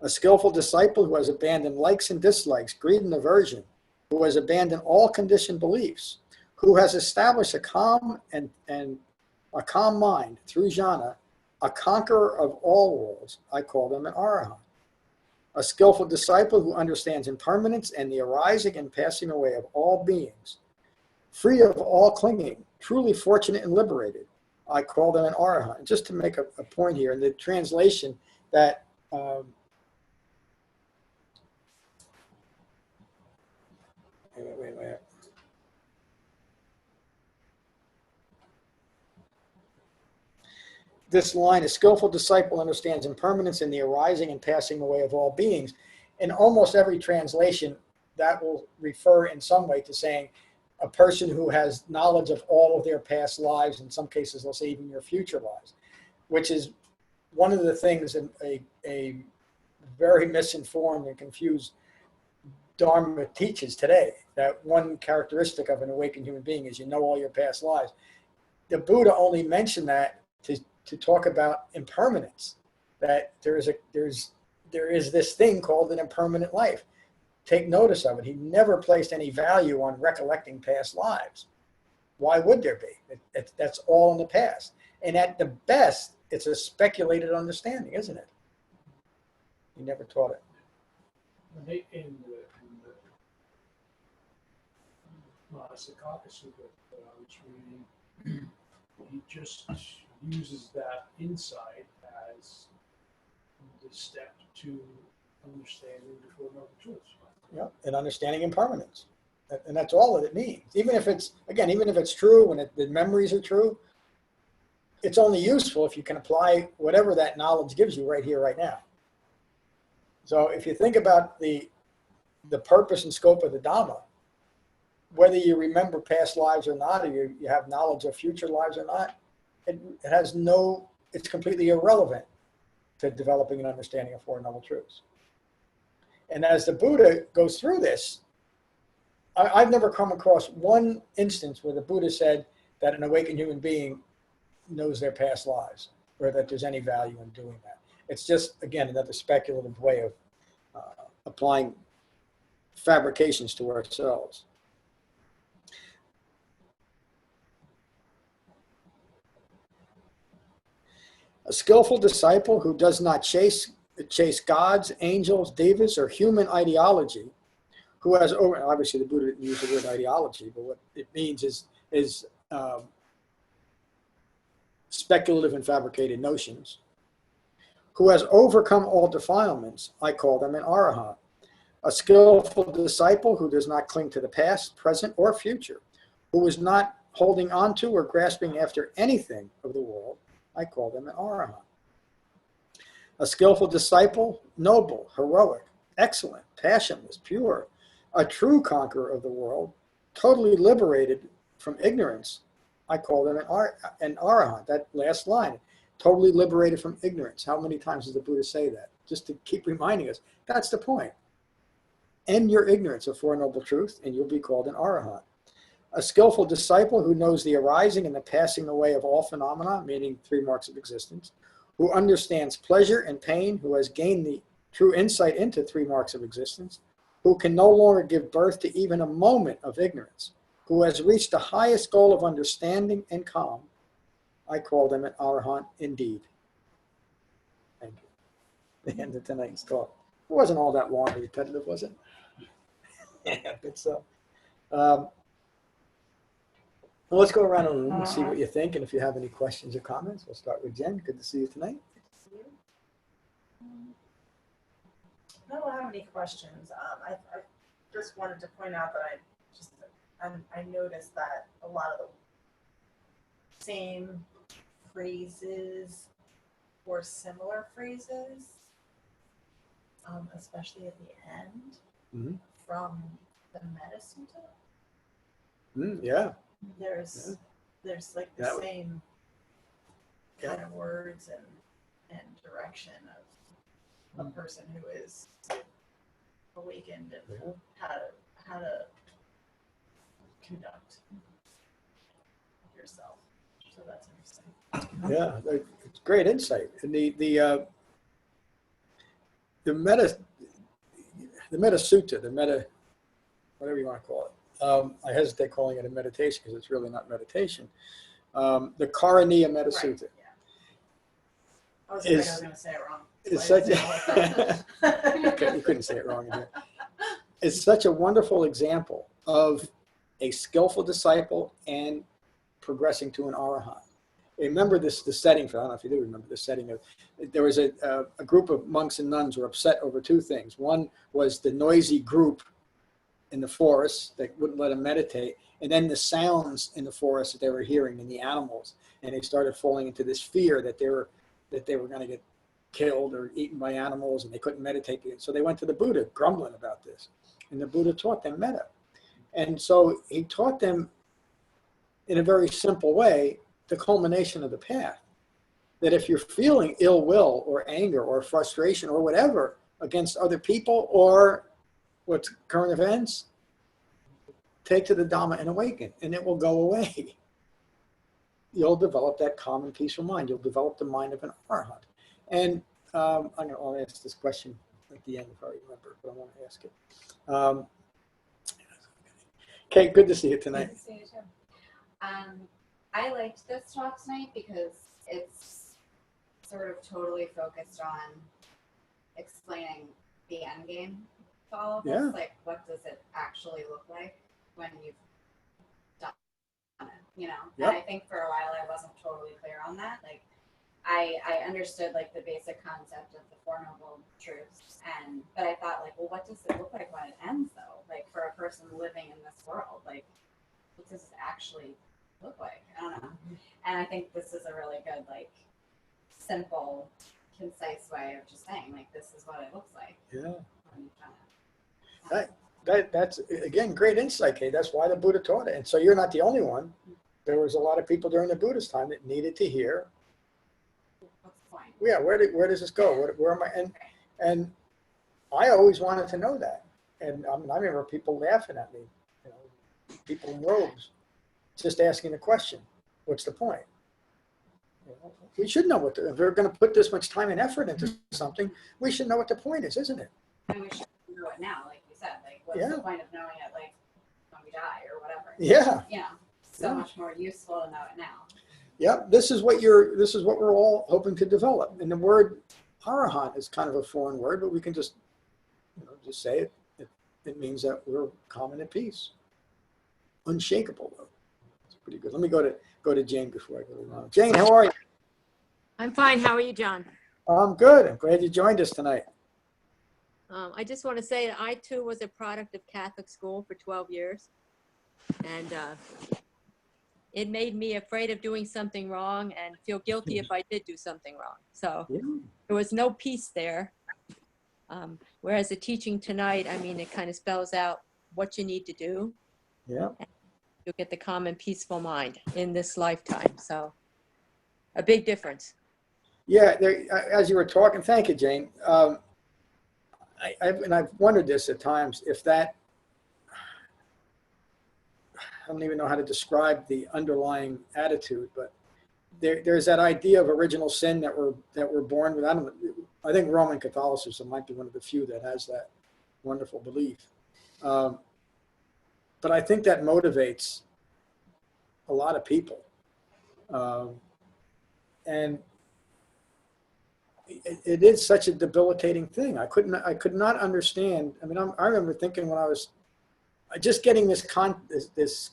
A skillful disciple who has abandoned likes and dislikes, greed and aversion, who has abandoned all conditioned beliefs, who has established a calm and a calm mind through jhana, a conqueror of all worlds, I call them an arahant. A skillful disciple who understands impermanence and the arising and passing away of all beings, free of all clinging, truly fortunate and liberated, I call them an arahant. Just to make a point here, in the translation that wait. This line, a skillful disciple understands impermanence in the arising and passing away of all beings. In almost every translation, that will refer in some way to saying a person who has knowledge of all of their past lives, in some cases, they'll say even your future lives, which is one of the things in a very misinformed and confused Dharma teaches today, that one characteristic of an awakened human being is you know all your past lives. The Buddha only mentioned that to talk about impermanence, that there is this thing called an impermanent life. Take notice of it. He never placed any value on recollecting past lives. Why would there be? That's all in the past. And at the best, it's a speculated understanding, isn't it? He never taught it. In the Mahasakaka Sutta that I was reading, he just uses that insight as the step to understanding the Four Noble Truths. Yeah, and understanding impermanence. And that's all that it means. Even if it's, again, even if it's true and the memories are true, it's only useful if you can apply whatever that knowledge gives you right here, right now. So if you think about the purpose and scope of the Dhamma, whether you remember past lives or not, or you have knowledge of future lives or not, it has no, it's completely irrelevant to developing an understanding of Four Noble Truths. And as the Buddha goes through this, I've never come across one instance where the Buddha said that an awakened human being knows their past lives, or that there's any value in doing that. It's just, again, another speculative way of applying fabrications to ourselves. A skillful disciple who does not chase gods, angels, devas, or human ideology, who has, obviously the Buddha didn't use the word ideology, but what it means is speculative and fabricated notions, who has overcome all defilements, I call them an arahant. A skillful disciple who does not cling to the past, present, or future, who is not holding on to or grasping after anything of the world, I call them an arahant. A skillful disciple, noble, heroic, excellent, passionless, pure, a true conqueror of the world, totally liberated from ignorance, I call them an arahant. That last line, totally liberated from ignorance. How many times does the Buddha say that? Just to keep reminding us, that's the point. End your ignorance of Four Noble Truths, and you'll be called an arahant. A skillful disciple who knows the arising and the passing away of all phenomena, meaning three marks of existence, who understands pleasure and pain, who has gained the true insight into three marks of existence, who can no longer give birth to even a moment of ignorance, who has reached the highest goal of understanding and calm, I call them an arahant indeed. Thank you. The end of tonight's talk. It wasn't all that long and repetitive, was it? Yeah, but so. Well, let's go around the room and see what you think, and if you have any questions or comments, we'll start with Jen. Good to see you tonight. I don't have any questions. I just wanted to point out that I noticed that a lot of the same phrases or similar phrases, especially at the end, from the Metta Sutta. Yeah. There's like the same kind of words and direction of a person who is awakened and how to conduct yourself. So that's interesting. Yeah, it's great insight. And the Metta Sutta, the Metta, whatever you want to call it. I hesitate calling it a meditation because it's really not meditation. The Karaniya Metta Sutta. Yeah. I was afraid I was going to say it wrong. It's such you couldn't say it wrong again. It's such a wonderful example of a skillful disciple and progressing to an arahant. Remember the setting, I don't know if you do remember the setting of, there was a group of monks and nuns who were upset over two things. One was the noisy group in the forest that wouldn't let them meditate, and then the sounds in the forest that they were hearing and the animals, and they started falling into this fear that they were going to get killed or eaten by animals, and they couldn't meditate. So they went to the Buddha grumbling about this, and the Buddha taught them Metta. And so he taught them in a very simple way the culmination of the path. That if you're feeling ill will or anger or frustration or whatever against other people or what's current events, take to the Dhamma and awaken, and it will go away. You'll develop that calm and peaceful mind. You'll develop the mind of an arhat. And I'll ask this question at the end if I remember, but I want to ask it. Okay, good to see you tonight. Good to see you too. I liked this talk tonight because it's sort of totally focused on explaining the end game to all of this. Yeah. Like, what does it actually look like when you've done it, you know? Yep. And I think for a while I wasn't totally clear on that. Like, I understood like the basic concept of the Four Noble Truths, but I thought like, well, what does it look like when it ends though? Like for a person living in this world, like what does it actually look like? I don't know. And I think this is a really good, like, simple, concise way of just saying like, this is what it looks like. Yeah. When you've done it. That's again great insight, Kate. That's why the Buddha taught it. And so you're not the only one. There was a lot of people during the Buddha's time that needed to hear. What's the point? Yeah, where does this go? Where am I? And I always wanted to know that. And I remember people laughing at me, you know, people in robes, just asking the question, "What's the point?" You know, we should know if we're going to put this much time and effort into something, we should know what the point is, isn't it? And we should know it now, like you said. Like, what's Yeah. the point of knowing it, like, when we die or whatever? Yeah. You know, so Yeah. much more useful to know it now. Yep, this is what we're all hoping to develop. And the word arahant is kind of a foreign word, but we can just say it. It means that we're calm and at peace, unshakable. Though it's pretty good. Let me go to Jane before I go to Ron. Jane, how are you? I'm fine. How are you, John? I'm good. I'm glad you joined us tonight. I just want to say that I too was a product of Catholic school for 12 years, and it made me afraid of doing something wrong and feel guilty if I did do something wrong. So Yeah. there was no peace there. Whereas the teaching tonight, I mean, it kind of spells out what you need to do. Yeah. You'll get the calm and peaceful mind in this lifetime. So a big difference. Yeah. As you were talking, thank you, Jane. I've wondered this at times, if that, I don't even know how to describe the underlying attitude, but there's that idea of original sin that we're born with. I think Roman Catholicism might be one of the few that has that wonderful belief. But I think that motivates a lot of people. And it is such a debilitating thing. I could not understand. I mean, I remember thinking when I was just getting this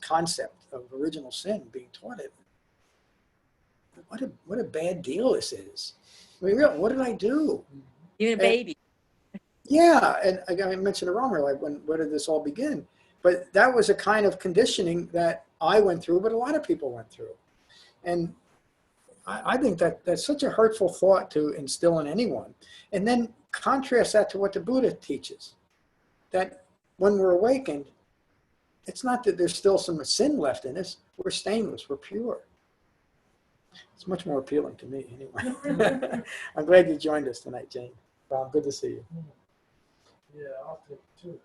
concept of original sin being taught it. What a bad deal this is. I mean, what did I do? Even a baby. Yeah, and I mentioned it earlier, like where did this all begin? But that was a kind of conditioning that I went through, but a lot of people went through. And I think that's such a hurtful thought to instill in anyone. And then contrast that to what the Buddha teaches, that when we're awakened, it's not that there's still some sin left in us. We're stainless. We're pure. It's much more appealing to me anyway. I'm glad you joined us tonight, Jane. Bob, good to see you. Yeah, I'll take it too.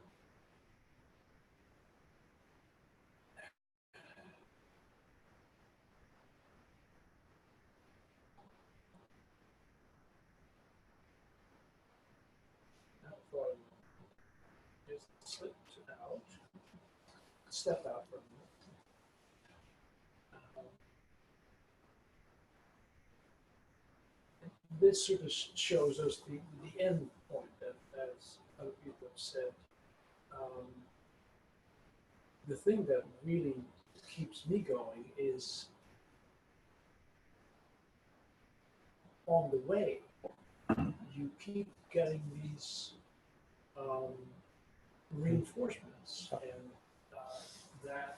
Now, if I just slip out, step out for a minute. This sort of shows us the end point, that, as other people have said. The thing that really keeps me going is on the way, you keep getting these reinforcements, and that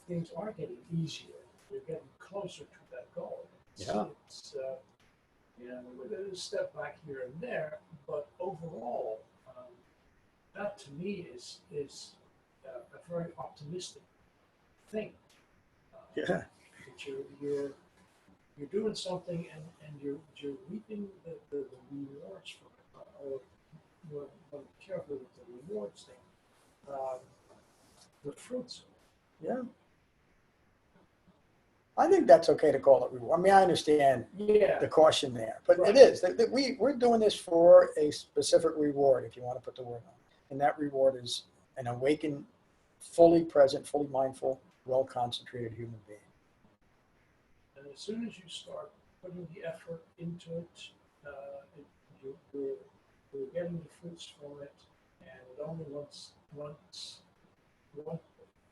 things are getting easier. You're getting closer to that goal. It's with a step back here and there, but overall, that to me is a very optimistic thing. Yeah. That you're doing something and you're reaping the rewards from it, or you're careful with the rewards thing, the fruits. Yeah. I think that's okay to call it reward. I mean, I understand Yeah. the caution there, but Right. it is that we're doing this for a specific reward, if you want to put the word on, and that reward is an awakened, fully present, fully mindful, well-concentrated human being. And as soon as you start putting the effort into it, you're getting the fruits from it, and it only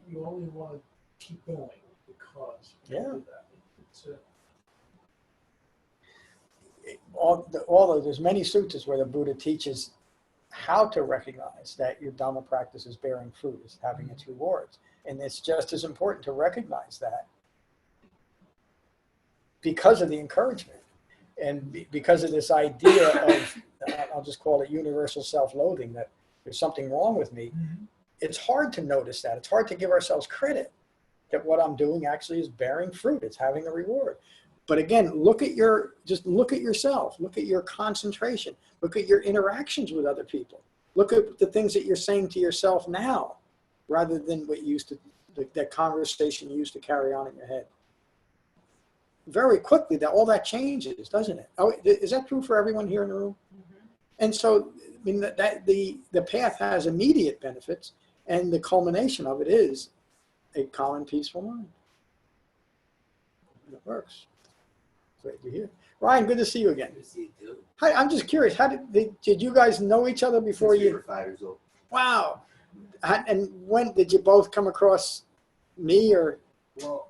you only want to keep going because you can do that. It's Although there's many suttas where the Buddha teaches how to recognize that your Dhamma practice is bearing fruit, is having its rewards. And it's just as important to recognize that because of the encouragement and because of this idea of, I'll just call it universal self-loathing, that there's something wrong with me. It's hard to notice that. It's hard to give ourselves credit that what I'm doing actually is bearing fruit. It's having a reward. But again, look at yourself, look at your concentration, look at your interactions with other people. Look at the things that you're saying to yourself now, rather than what that conversation you used to carry on in your head. Very quickly, all that changes, doesn't it? Oh, is that true for everyone here in the room? Mm-hmm. And so, I mean, the path has immediate benefits, and the culmination of it is a calm and peaceful mind. It works. Great to hear. Ryan, good to see you again. Good to see you too. Hi, I'm just curious. How did you guys know each other before Since we you? were 5 years old. Wow. And when did you both come across me or? Well,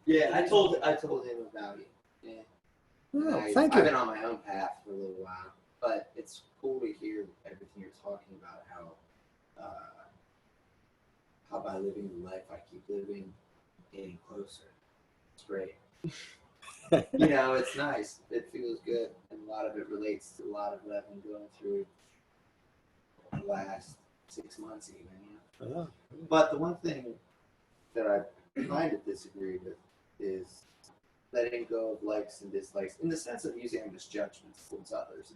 yeah, I told him about you. Yeah. Oh, I've thank you. been on my own path for a little while, but it's cool to hear everything you're talking about. How by living the life I keep living, getting closer. It's great. It's nice. It feels good, and a lot of it relates to a lot of what I've been going through the last 6 months, even. Oh. But the one thing that I kind of disagree with is letting go of likes and dislikes, in the sense of using them as judgments towards others,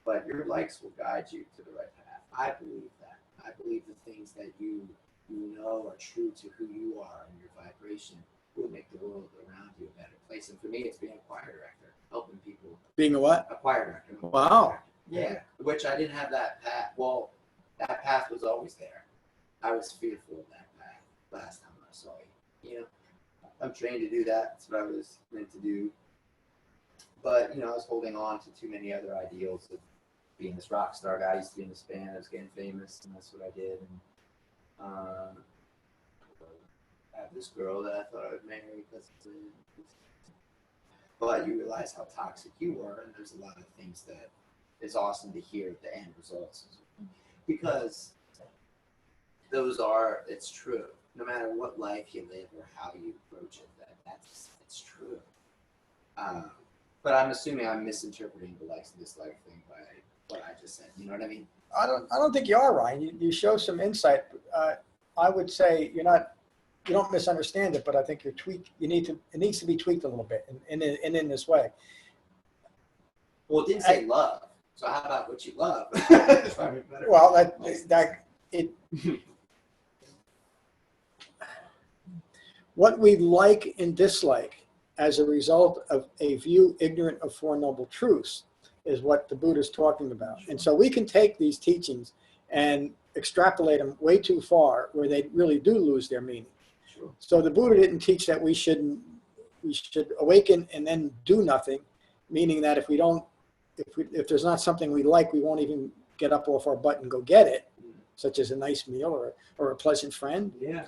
but your likes will guide you to the right path. I believe that. I believe the things that you know are true to who you are and your vibration will make the world around you a better place. And for me, it's being a choir director, helping people. Being a what? A choir director. Wow. Yeah, which I didn't have that path. Well, that path was always there. I was fearful of that path last time I saw you. I'm trained to do that. That's what I was meant to do. But, I was holding on to too many other ideals of being this rock star guy. I used to be in this band. I was getting famous, and that's what I did. And I have this girl that I thought I would marry. But you realize how toxic you were, and there's a lot of things that is awesome to hear the end results. Because it's true. No matter what life you live or how you approach it, it's true. But I'm assuming I'm misinterpreting the likes and dislikes thing by what I just said. You know what I mean? I don't think you are, Ryan. You show some insight. I would say you don't misunderstand it, but I think it needs to be tweaked a little bit in this way. Well, it didn't say love. So how about what you love? Well, what we like and dislike as a result of a view ignorant of Four Noble Truths is what the Buddha is talking about. And so we can take these teachings and extrapolate them way too far where they really do lose their meaning. Sure. So the Buddha didn't teach that we should awaken and then do nothing, meaning that if there's not something we like, we won't even get up off our butt and go get it, such as a nice meal or a pleasant friend. Yeah.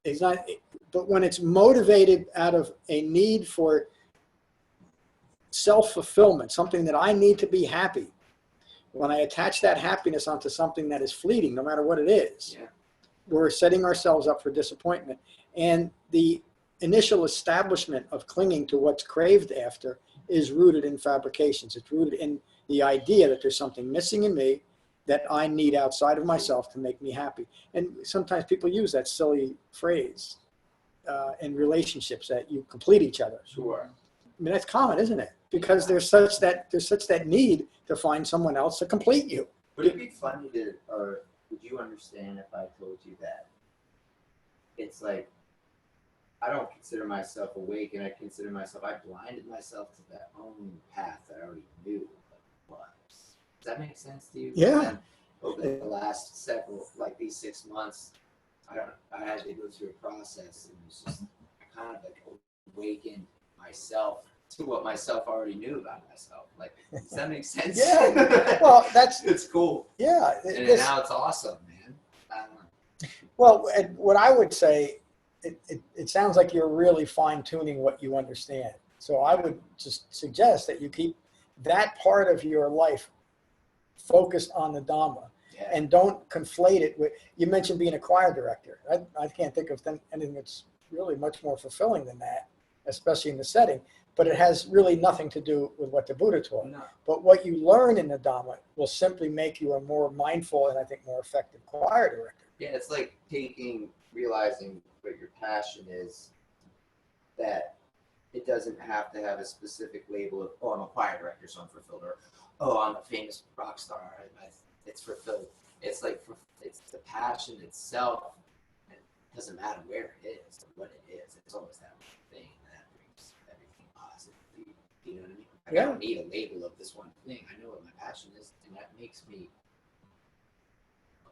It's not, but when it's motivated out of a need for self-fulfillment, something that I need to be happy, when I attach that happiness onto something that is fleeting, no matter what it is, we're setting ourselves up for disappointment. And the initial establishment of clinging to what's craved after is rooted in fabrications. It's rooted in the idea that there's something missing in me that I need outside of myself to make me happy. And sometimes people use that silly phrase in relationships, that you complete each other. Sure. I mean, that's common, isn't it? Because there's such that need to find someone else to complete you. Would it be funny to, or would you understand if I told you that it's like, I don't consider myself awake, and I blinded myself to that own path that I already knew what was. Does that make sense to you? Yeah. And over the last several, like these 6 months, I had to go through a process, and it was just, I kind of like awakened myself to what myself already knew about myself. Like, does that make sense? Yeah. Well, it's cool. yeah. And now it's awesome, man. I don't know. Well, and what I would say, it sounds like you're really fine-tuning what you understand. So I would just suggest that you keep that part of your life focused on the Dhamma, Yeah. and don't conflate it with, you mentioned being a choir director. I can't think of anything that's really much more fulfilling than that, especially in the setting, but it has really nothing to do with what the Buddha taught. No. But what you learn in the Dhamma will simply make you a more mindful and I think more effective choir director. Yeah, it's like realizing what your passion is, that it doesn't have to have a specific label of, oh, I'm a choir director, so I'm fulfilled, or, oh, I'm a famous rock star, it's fulfilled. It's like, it's the passion itself. It doesn't matter where it is or what it is. It's always that one thing that brings everything positive. You know what I mean? I don't need a label of this one thing. I know what my passion is, and that makes me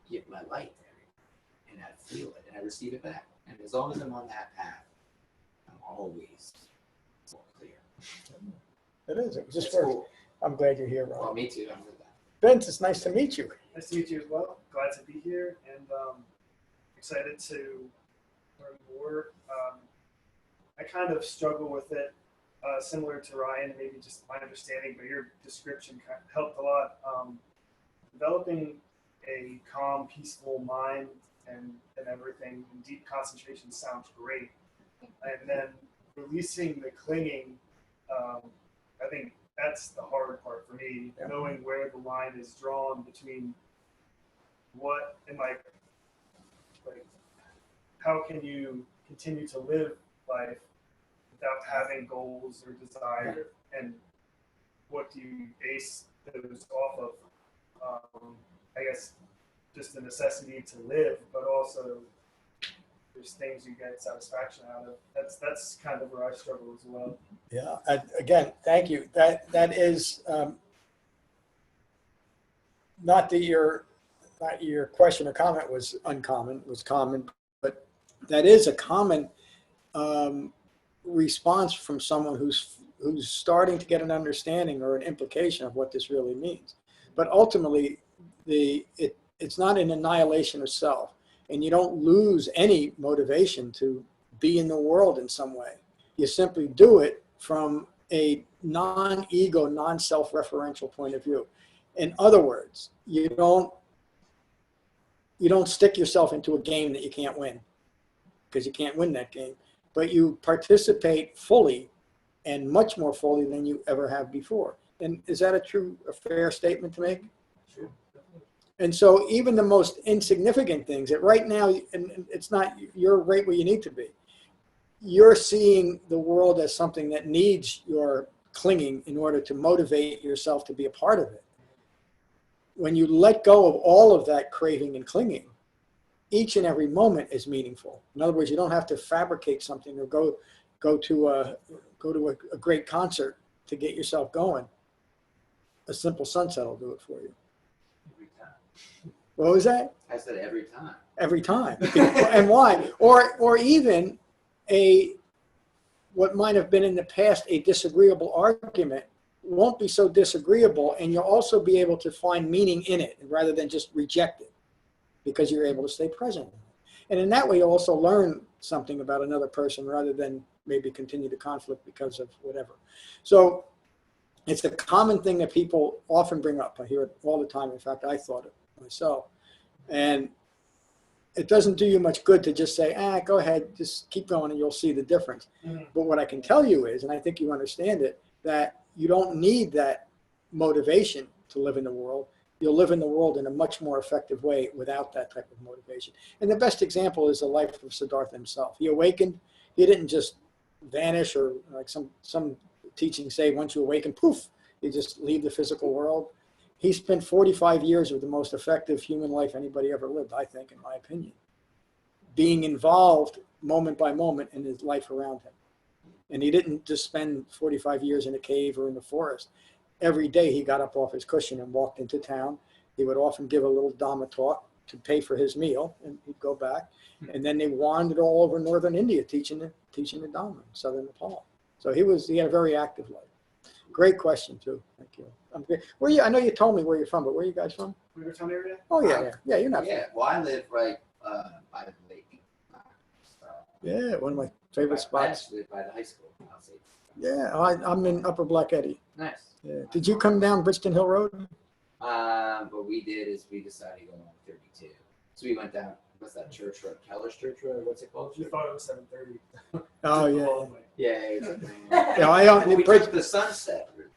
give my light to everything, and I feel it, and I receive it back. And as long as I'm on that path, I'm always more clear. It is. It was just It's for, cool. I'm glad you're here, Well, Ron. me too. I'm with that. Vince, it's nice to meet you. Nice to meet you as well. Glad to be here and excited to learn more. I kind of struggle with it, similar to Ryan, maybe just my understanding, but your description kind of helped a lot. Developing a calm, peaceful mind and everything, and deep concentration sounds great. And then releasing the clinging, I think that's the hard part for me, knowing where the line is drawn between what and like how can you continue to live life without having goals or desire, and what do you base those off of? I guess just the necessity to live, but also there's things you get satisfaction out of. That's kind of where I struggle as well. Yeah. Again, thank you. That is not that your question or comment was uncommon. It was common, but that is a common response from someone who's starting to get an understanding or an implication of what this really means. But ultimately, it's not an annihilation of self, and you don't lose any motivation to be in the world in some way. You simply do it from a non-ego, non-self-referential point of view. In other words, you don't stick yourself into a game that you can't win, because you can't win that game, but you participate fully, and much more fully than you ever have before. And is that a fair statement to make? Sure. And so even the most insignificant things that right now, and it's not, you're right where you need to be. You're seeing the world as something that needs your clinging in order to motivate yourself to be a part of it. When you let go of all of that craving and clinging, each and every moment is meaningful. In other words, you don't have to fabricate something or go to a great concert to get yourself going. A simple sunset will do it for you. Every time. What was that? I said every time. Every time. And why? Or even what might have been in the past a disagreeable argument won't be so disagreeable, and you'll also be able to find meaning in it rather than just reject it, because you're able to stay present. And in that way, you'll also learn something about another person rather than maybe continue the conflict because of whatever. So it's a common thing that people often bring up. I hear it all the time. In fact, I thought it myself. And it doesn't do you much good to just say, go ahead, just keep going and you'll see the difference. Mm-hmm. But what I can tell you is, and I think you understand it, that you don't need that motivation to live in the world. you'll live in the world in a much more effective way without that type of motivation. And the best example is the life of Siddhartha himself. He awakened. He didn't just vanish, or like some teachings say, once you awaken, poof, you just leave the physical world. He spent 45 years of the most effective human life anybody ever lived, I think, in my opinion, being involved moment by moment in his life around him. And he didn't just spend 45 years in a cave or in the forest. Every day he got up off his cushion and walked into town. He would often give a little Dhamma talk to pay for his meal, and he'd go back. And then they wandered all over northern India teaching the Dhamma in southern Nepal. So he had a very active life. Great question too. Thank you. Where you? I know you told me where you're from, but where are you guys from? Frenchtown area? Oh yeah. You're not. Yeah, well, I live right by the lake. So, Yeah, one of my favorite I spots. actually live by the high school. I'll say. Yeah, I'm in Upper Black Eddy. Nice. Yeah. Did you come down Bridgeton Hill Road? What we did is we decided to go on 32. So we went down. What's that church road? Keller's Church Road? What's it called? You thought it was 7:30. Oh yeah. Yeah. Yeah, We took the sunset route.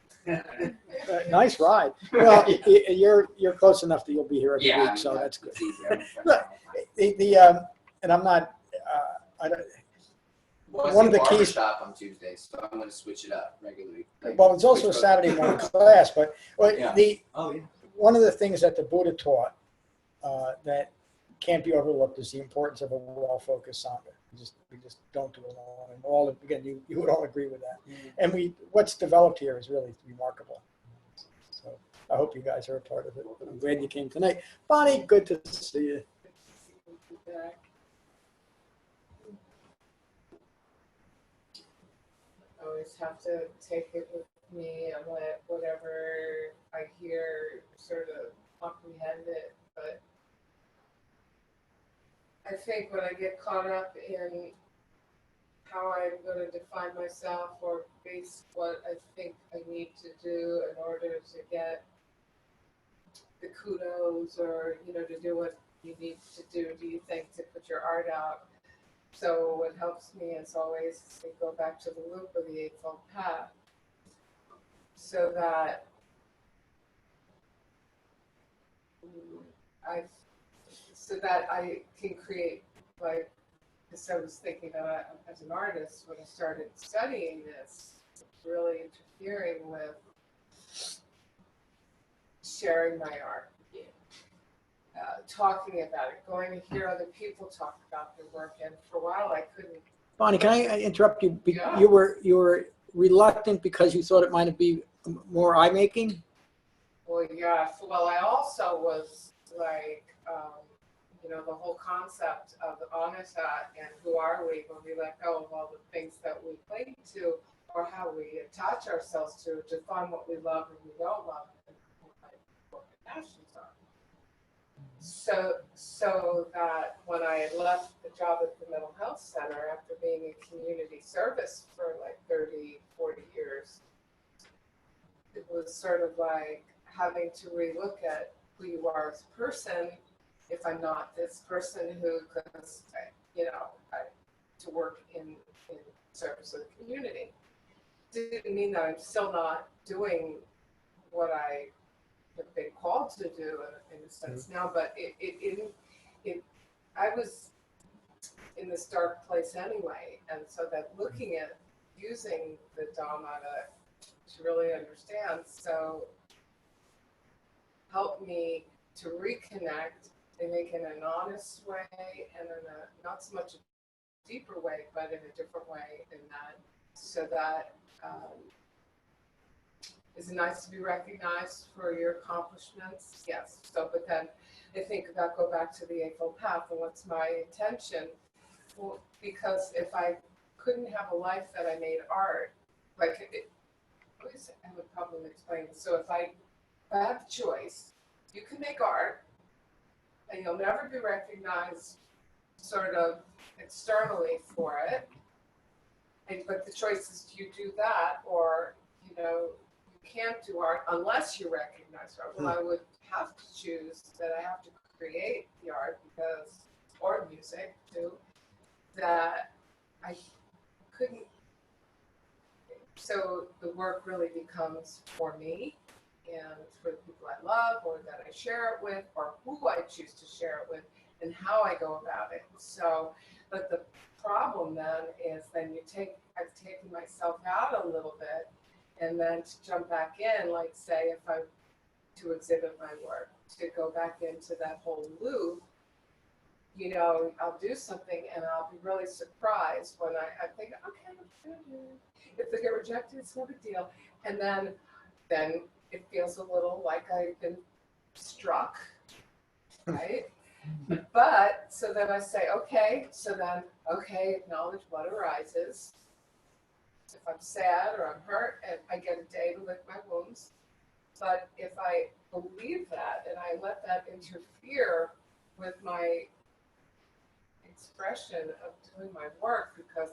Nice ride. Well, you're close enough that you'll be here every week, so that's good. It's easy. I'm Look, and I'm not. I don't. Well, One of the keys. Shop on Tuesdays, so I'm going to switch it up regularly. Well, it's also a Saturday morning class, but Yeah. Oh yeah. one of the things that the Buddha taught that can't be overlooked is the importance of a well-focused Sangha. We just don't do it alone. And all again, you would all agree with that. And what's developed here is really remarkable. So I hope you guys are a part of it. I'm glad you came tonight. Bonnie, good to see you. I always have to take it with me and let whatever I hear sort of comprehend it. But I think when I get caught up in how I'm going to define myself or base what I think I need to do in order to get the kudos or, to do what you need to do you think, to put your art out? So what helps me is always to go back to the loop of the Eightfold Path, so that I can create, like, because I was thinking that as an artist, when I started studying this, it's really interfering with sharing my art, talking about it, going to hear other people talk about their work, and for a while I couldn't. Bonnie, can I interrupt you? Yeah. You were reluctant because you thought it might be more eye-making? Well, yeah. Well, I also was like, the whole concept of the Anatta and who are we when we let go of all the things that we cling to or how we attach ourselves to define what we love and we don't love and what our passions are. So that when I left the job at the mental health center after being in community service for like 30, 40 years, it was sort of like having to relook at who you are as a person if I'm not this person who goes, to work in service of the community. Didn't mean that I'm still not doing what I have been called to do in a sense now, but I was in this dark place anyway, and so that looking at using the Dhamma to really understand, so helped me to reconnect and make it in an honest way and in a not so much a deeper way, but in a different way in that, so that is it nice to be recognized for your accomplishments? Yes. So, but then I think about go back to the Eightfold Path and what's my intention? Well, because if I couldn't have a life that I made art, I always have a problem explaining this. So if I have the choice, you can make art and you'll never be recognized sort of externally for it. But the choice is, do you do that, or, you can't do art unless you recognize art. Well, I would have to choose that I have to create the art or music too, that I couldn't. So the work really becomes for me and for the people I love or that I share it with or who I choose to share it with and how I go about it. So, but the problem then is I've taken myself out a little bit, and then to jump back in, like say if I'm to exhibit my work, to go back into that whole loop, you know, I'll do something and I'll be really surprised when I think, okay, I'm gonna do it. If they get rejected, it's no big deal. And then it feels a little like I've been struck, right? But so then I say, okay, acknowledge what arises. If I'm sad or I'm hurt, and I get a day to lick my wounds. But if I believe that and I let that interfere with my expression of doing my work, because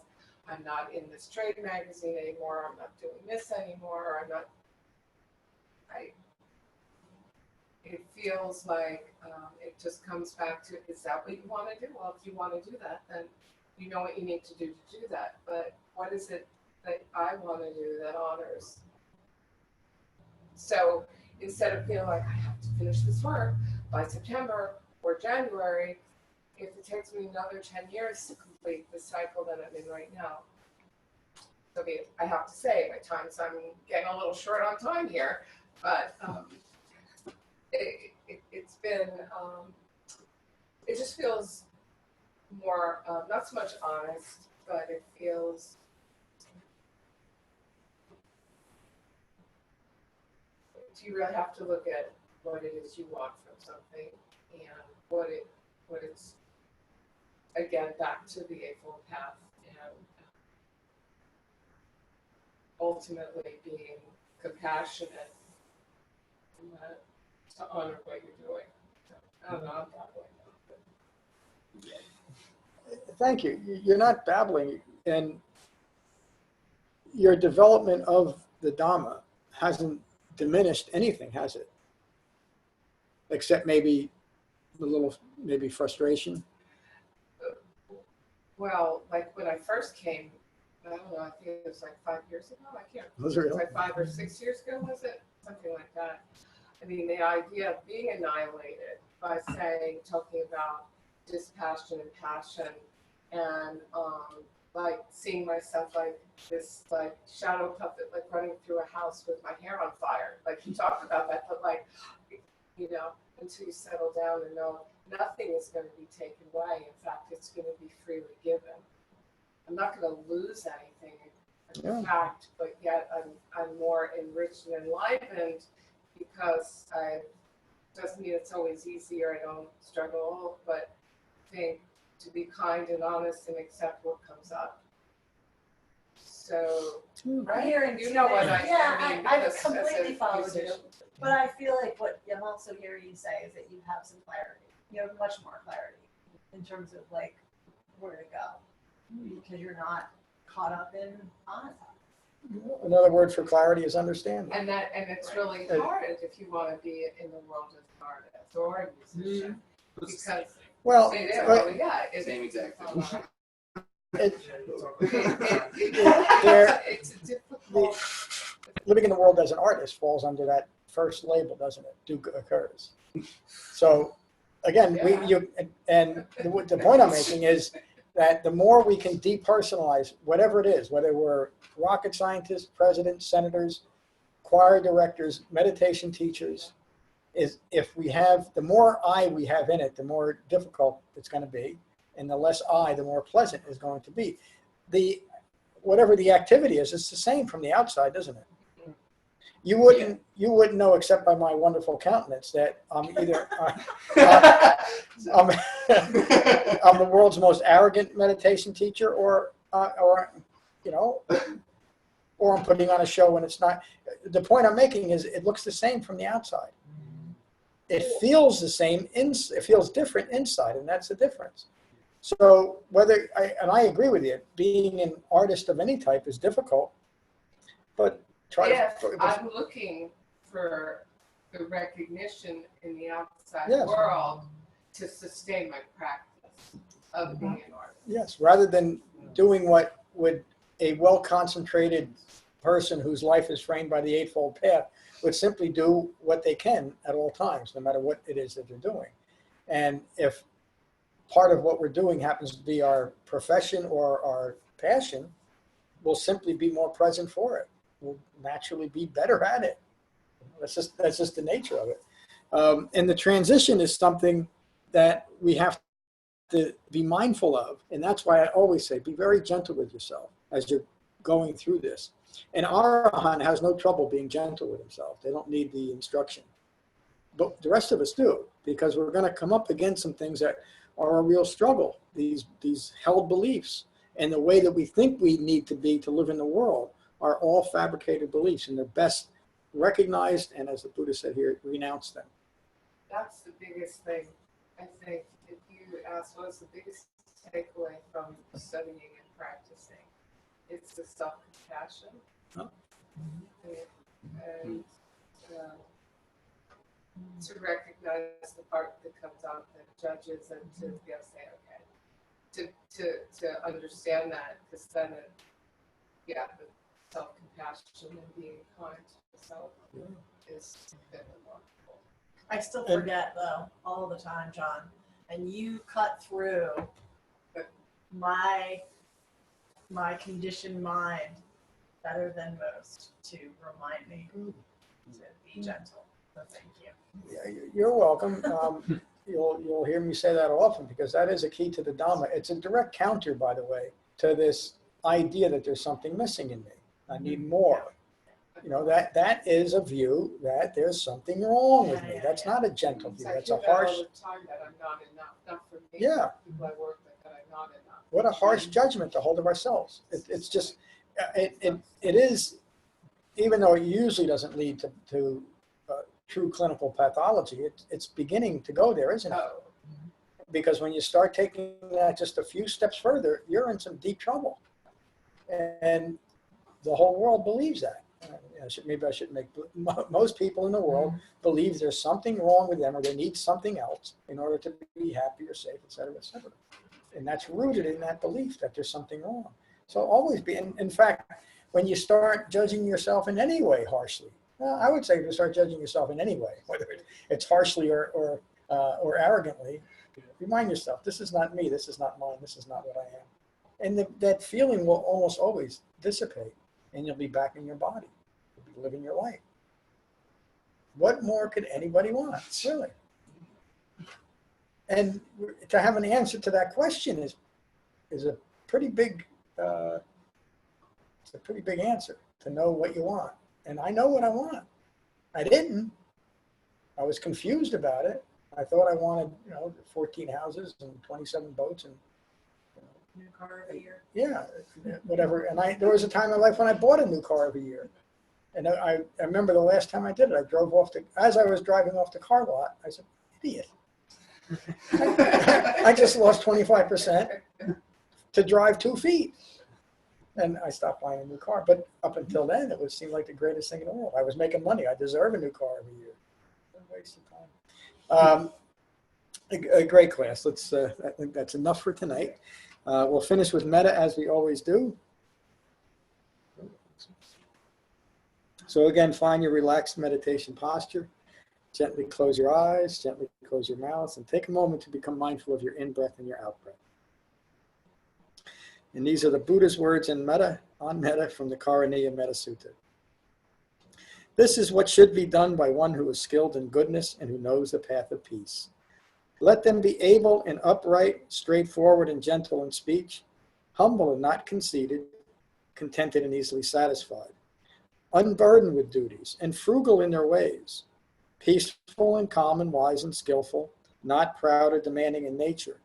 I'm not in this trade magazine anymore, I'm not doing this anymore, or I'm not, it feels like it just comes back to, is that what you want to do? Well, if you want to do that, then you know what you need to do that. But what is it that I want to do that honors? So instead of feeling like I have to finish this work by September or January, if it takes me another 10 years to complete the cycle that I'm in right now. So I have to say, my times, I'm getting a little short on time here, but it's been, it just feels more, not so much honest, but it feels, you really have to look at what it is you want from something and what it's, again, back to the Eightfold Path and ultimately being compassionate to honor what you're doing. I don't know, I'm babbling now. Thank you. You're not babbling, and your development of the Dhamma hasn't diminished anything, has it? Except maybe a little, maybe frustration. Well, like when I first came, I don't know, I think it was like 5 years ago. I can't Was remember. it It was like 5 or 6 years ago, was it? Something like that. I mean, the idea of being annihilated by talking about dispassion and passion, and like seeing myself like this like shadow puppet, like running through a house with my hair on fire. Like you talked about that, but like, you know, until you settle down and know nothing is going to be taken away. In fact, it's going to be freely given. I'm not going to lose anything, in fact, but yet I'm more enriched and enlivened because doesn't mean it's always easy or I don't struggle, but I think to be kind and honest and accept what comes up. So, right? Hearing You know what I mean. I because completely as a follow you. musician. But I feel like what I'm also hearing you say is that you have some clarity. You have much more clarity in terms of like where to go because you're not caught up in on. Another word for clarity is understanding. And it's really hard if you want to be in the world as an artist or a musician. Because Well, it's Same exact thing. it's a difficult. Living in the world as an artist falls under that first label, doesn't it? Do occurs. So, again, the point I'm making is that the more we can depersonalize whatever it is, whether we're rocket scientists, presidents, senators, choir directors, meditation teachers, is if we have, the more I we have in it, the more difficult it's going to be, and the less I, the more pleasant it's going to be. Whatever the activity is, it's the same from the outside, doesn't it? You wouldn't know except by my wonderful countenance that I'm either I'm the world's most arrogant meditation teacher, or you know, or I'm putting on a show when it's not. The point I'm making is it looks the same from the outside. It feels the same. It feels different inside, and that's the difference. So I agree with you, being an artist of any type is difficult, but I'm looking for the recognition in the outside world to sustain my practice of being an artist. Yes, rather than doing what would a well-concentrated person whose life is framed by the Eightfold Path would simply do what they can at all times, no matter what it is that they're doing. And if part of what we're doing happens to be our profession or our passion, we'll simply be more present for it. We'll naturally be better at it. That's just the nature of it. And the transition is something that we have to be mindful of. And that's why I always say, be very gentle with yourself as you're going through this. And Arahant has no trouble being gentle with himself. They don't need the instruction. But the rest of us do, because we're going to come up against some things that are a real struggle, these held beliefs. And the way that we think we need to be to live in the world are all fabricated beliefs, and they're best recognized, and as the Buddha said here, renounce them. That's the biggest thing, I think. If you ask what's the biggest takeaway from studying and practicing, it's the self-compassion. Oh. And to recognize the part that comes out that judges, and to be able to say, okay, to understand that, because then it, the self-compassion and being kind to yourself is wonderful. I still forget though, all the time, John. And you cut through my conditioned mind better than most to remind me to be gentle. So thank you. Yeah, you're welcome. You'll hear me say that often, because that is a key to the Dhamma. It's a direct counter, by the way, to this idea that there's something missing in me. I need more. You know, that is a view that there's something wrong with me. That's not a gentle view. That's a harsh. All the time that I'm not enough. Not for me. Yeah. People I work with, that I'm not enough. What a harsh judgment to hold of ourselves. It's just, it is, even though it usually doesn't lead to true clinical pathology, it's beginning to go there, isn't it? Oh. Because when you start taking that just a few steps further, you're in some deep trouble. And the whole world believes that. Maybe I shouldn't make, most people in the world believe there's something wrong with them, or they need something else in order to be happy or safe, et cetera, et cetera. And that's rooted in that belief that there's something wrong. So always be, in fact, when you start judging yourself in any way harshly, well, I would say to start judging yourself in any way, whether it's harshly or arrogantly, remind yourself, this is not me, this is not mine, this is not what I am. And that feeling will almost always dissipate, and you'll be back in your body. You'll be living your life. What more could anybody want, really? And to have an answer to that question is a pretty big, it's a pretty big answer, to know what you want. And I know what I want. I didn't. I was confused about it. I thought I wanted, 14 houses and 27 boats and New car of the year. yeah, whatever. And there was a time in my life when I bought a new car every year. And I remember the last time I did it, I drove off as I was driving off the car lot, I said, idiot. I just lost 25% to drive 2 feet. And I stopped buying a new car. But up until then, it seemed like the greatest thing in the world. I was making money. I deserve a new car every year. A waste of time. A great class. I think that's enough for tonight. We'll finish with Metta as we always do. So again, find your relaxed meditation posture. Gently close your eyes, gently close your mouth, and take a moment to become mindful of your in-breath and your out-breath. And these are the Buddha's words on Metta from the Karaniya Metta Sutta. This is what should be done by one who is skilled in goodness and who knows the path of peace. Let them be able and upright, straightforward and gentle in speech, humble and not conceited, contented and easily satisfied, unburdened with duties and frugal in their ways, peaceful and calm and wise and skillful, not proud or demanding in nature.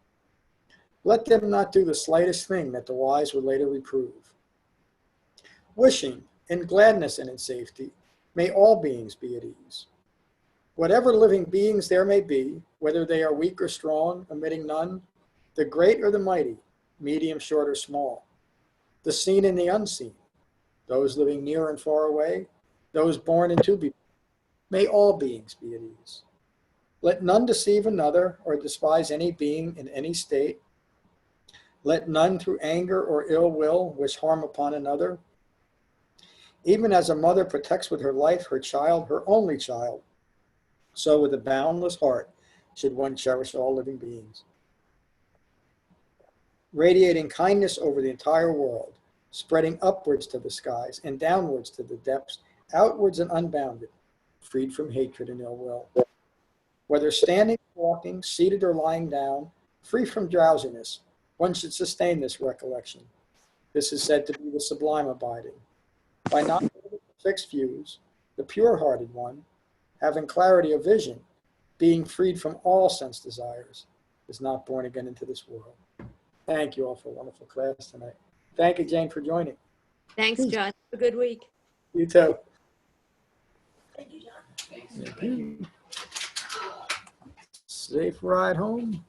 Let them not do the slightest thing that the wise would later reprove. Wishing in gladness and in safety, may all beings be at ease. Whatever living beings there may be, whether they are weak or strong, omitting none, the great or the mighty, medium, short, or small, the seen and the unseen, those living near and far away, those born and to be, may all beings be at ease. Let none deceive another or despise any being in any state. Let none through anger or ill will wish harm upon another. Even as a mother protects with her life her child, her only child, so with a boundless heart should one cherish all living beings. Radiating kindness over the entire world, spreading upwards to the skies and downwards to the depths, outwards and unbounded, freed from hatred and ill will. Whether standing, walking, seated, or lying down, free from drowsiness, one should sustain this recollection. This is said to be the sublime abiding. By not having fixed views, the pure-hearted one, having clarity of vision, being freed from all sense desires, is not born again into this world. Thank you all for a wonderful class tonight. Thank you, Jane, for joining. Thanks, John. Have a good week. You too. Thank you, John. Thanks. Thank you. Safe ride home.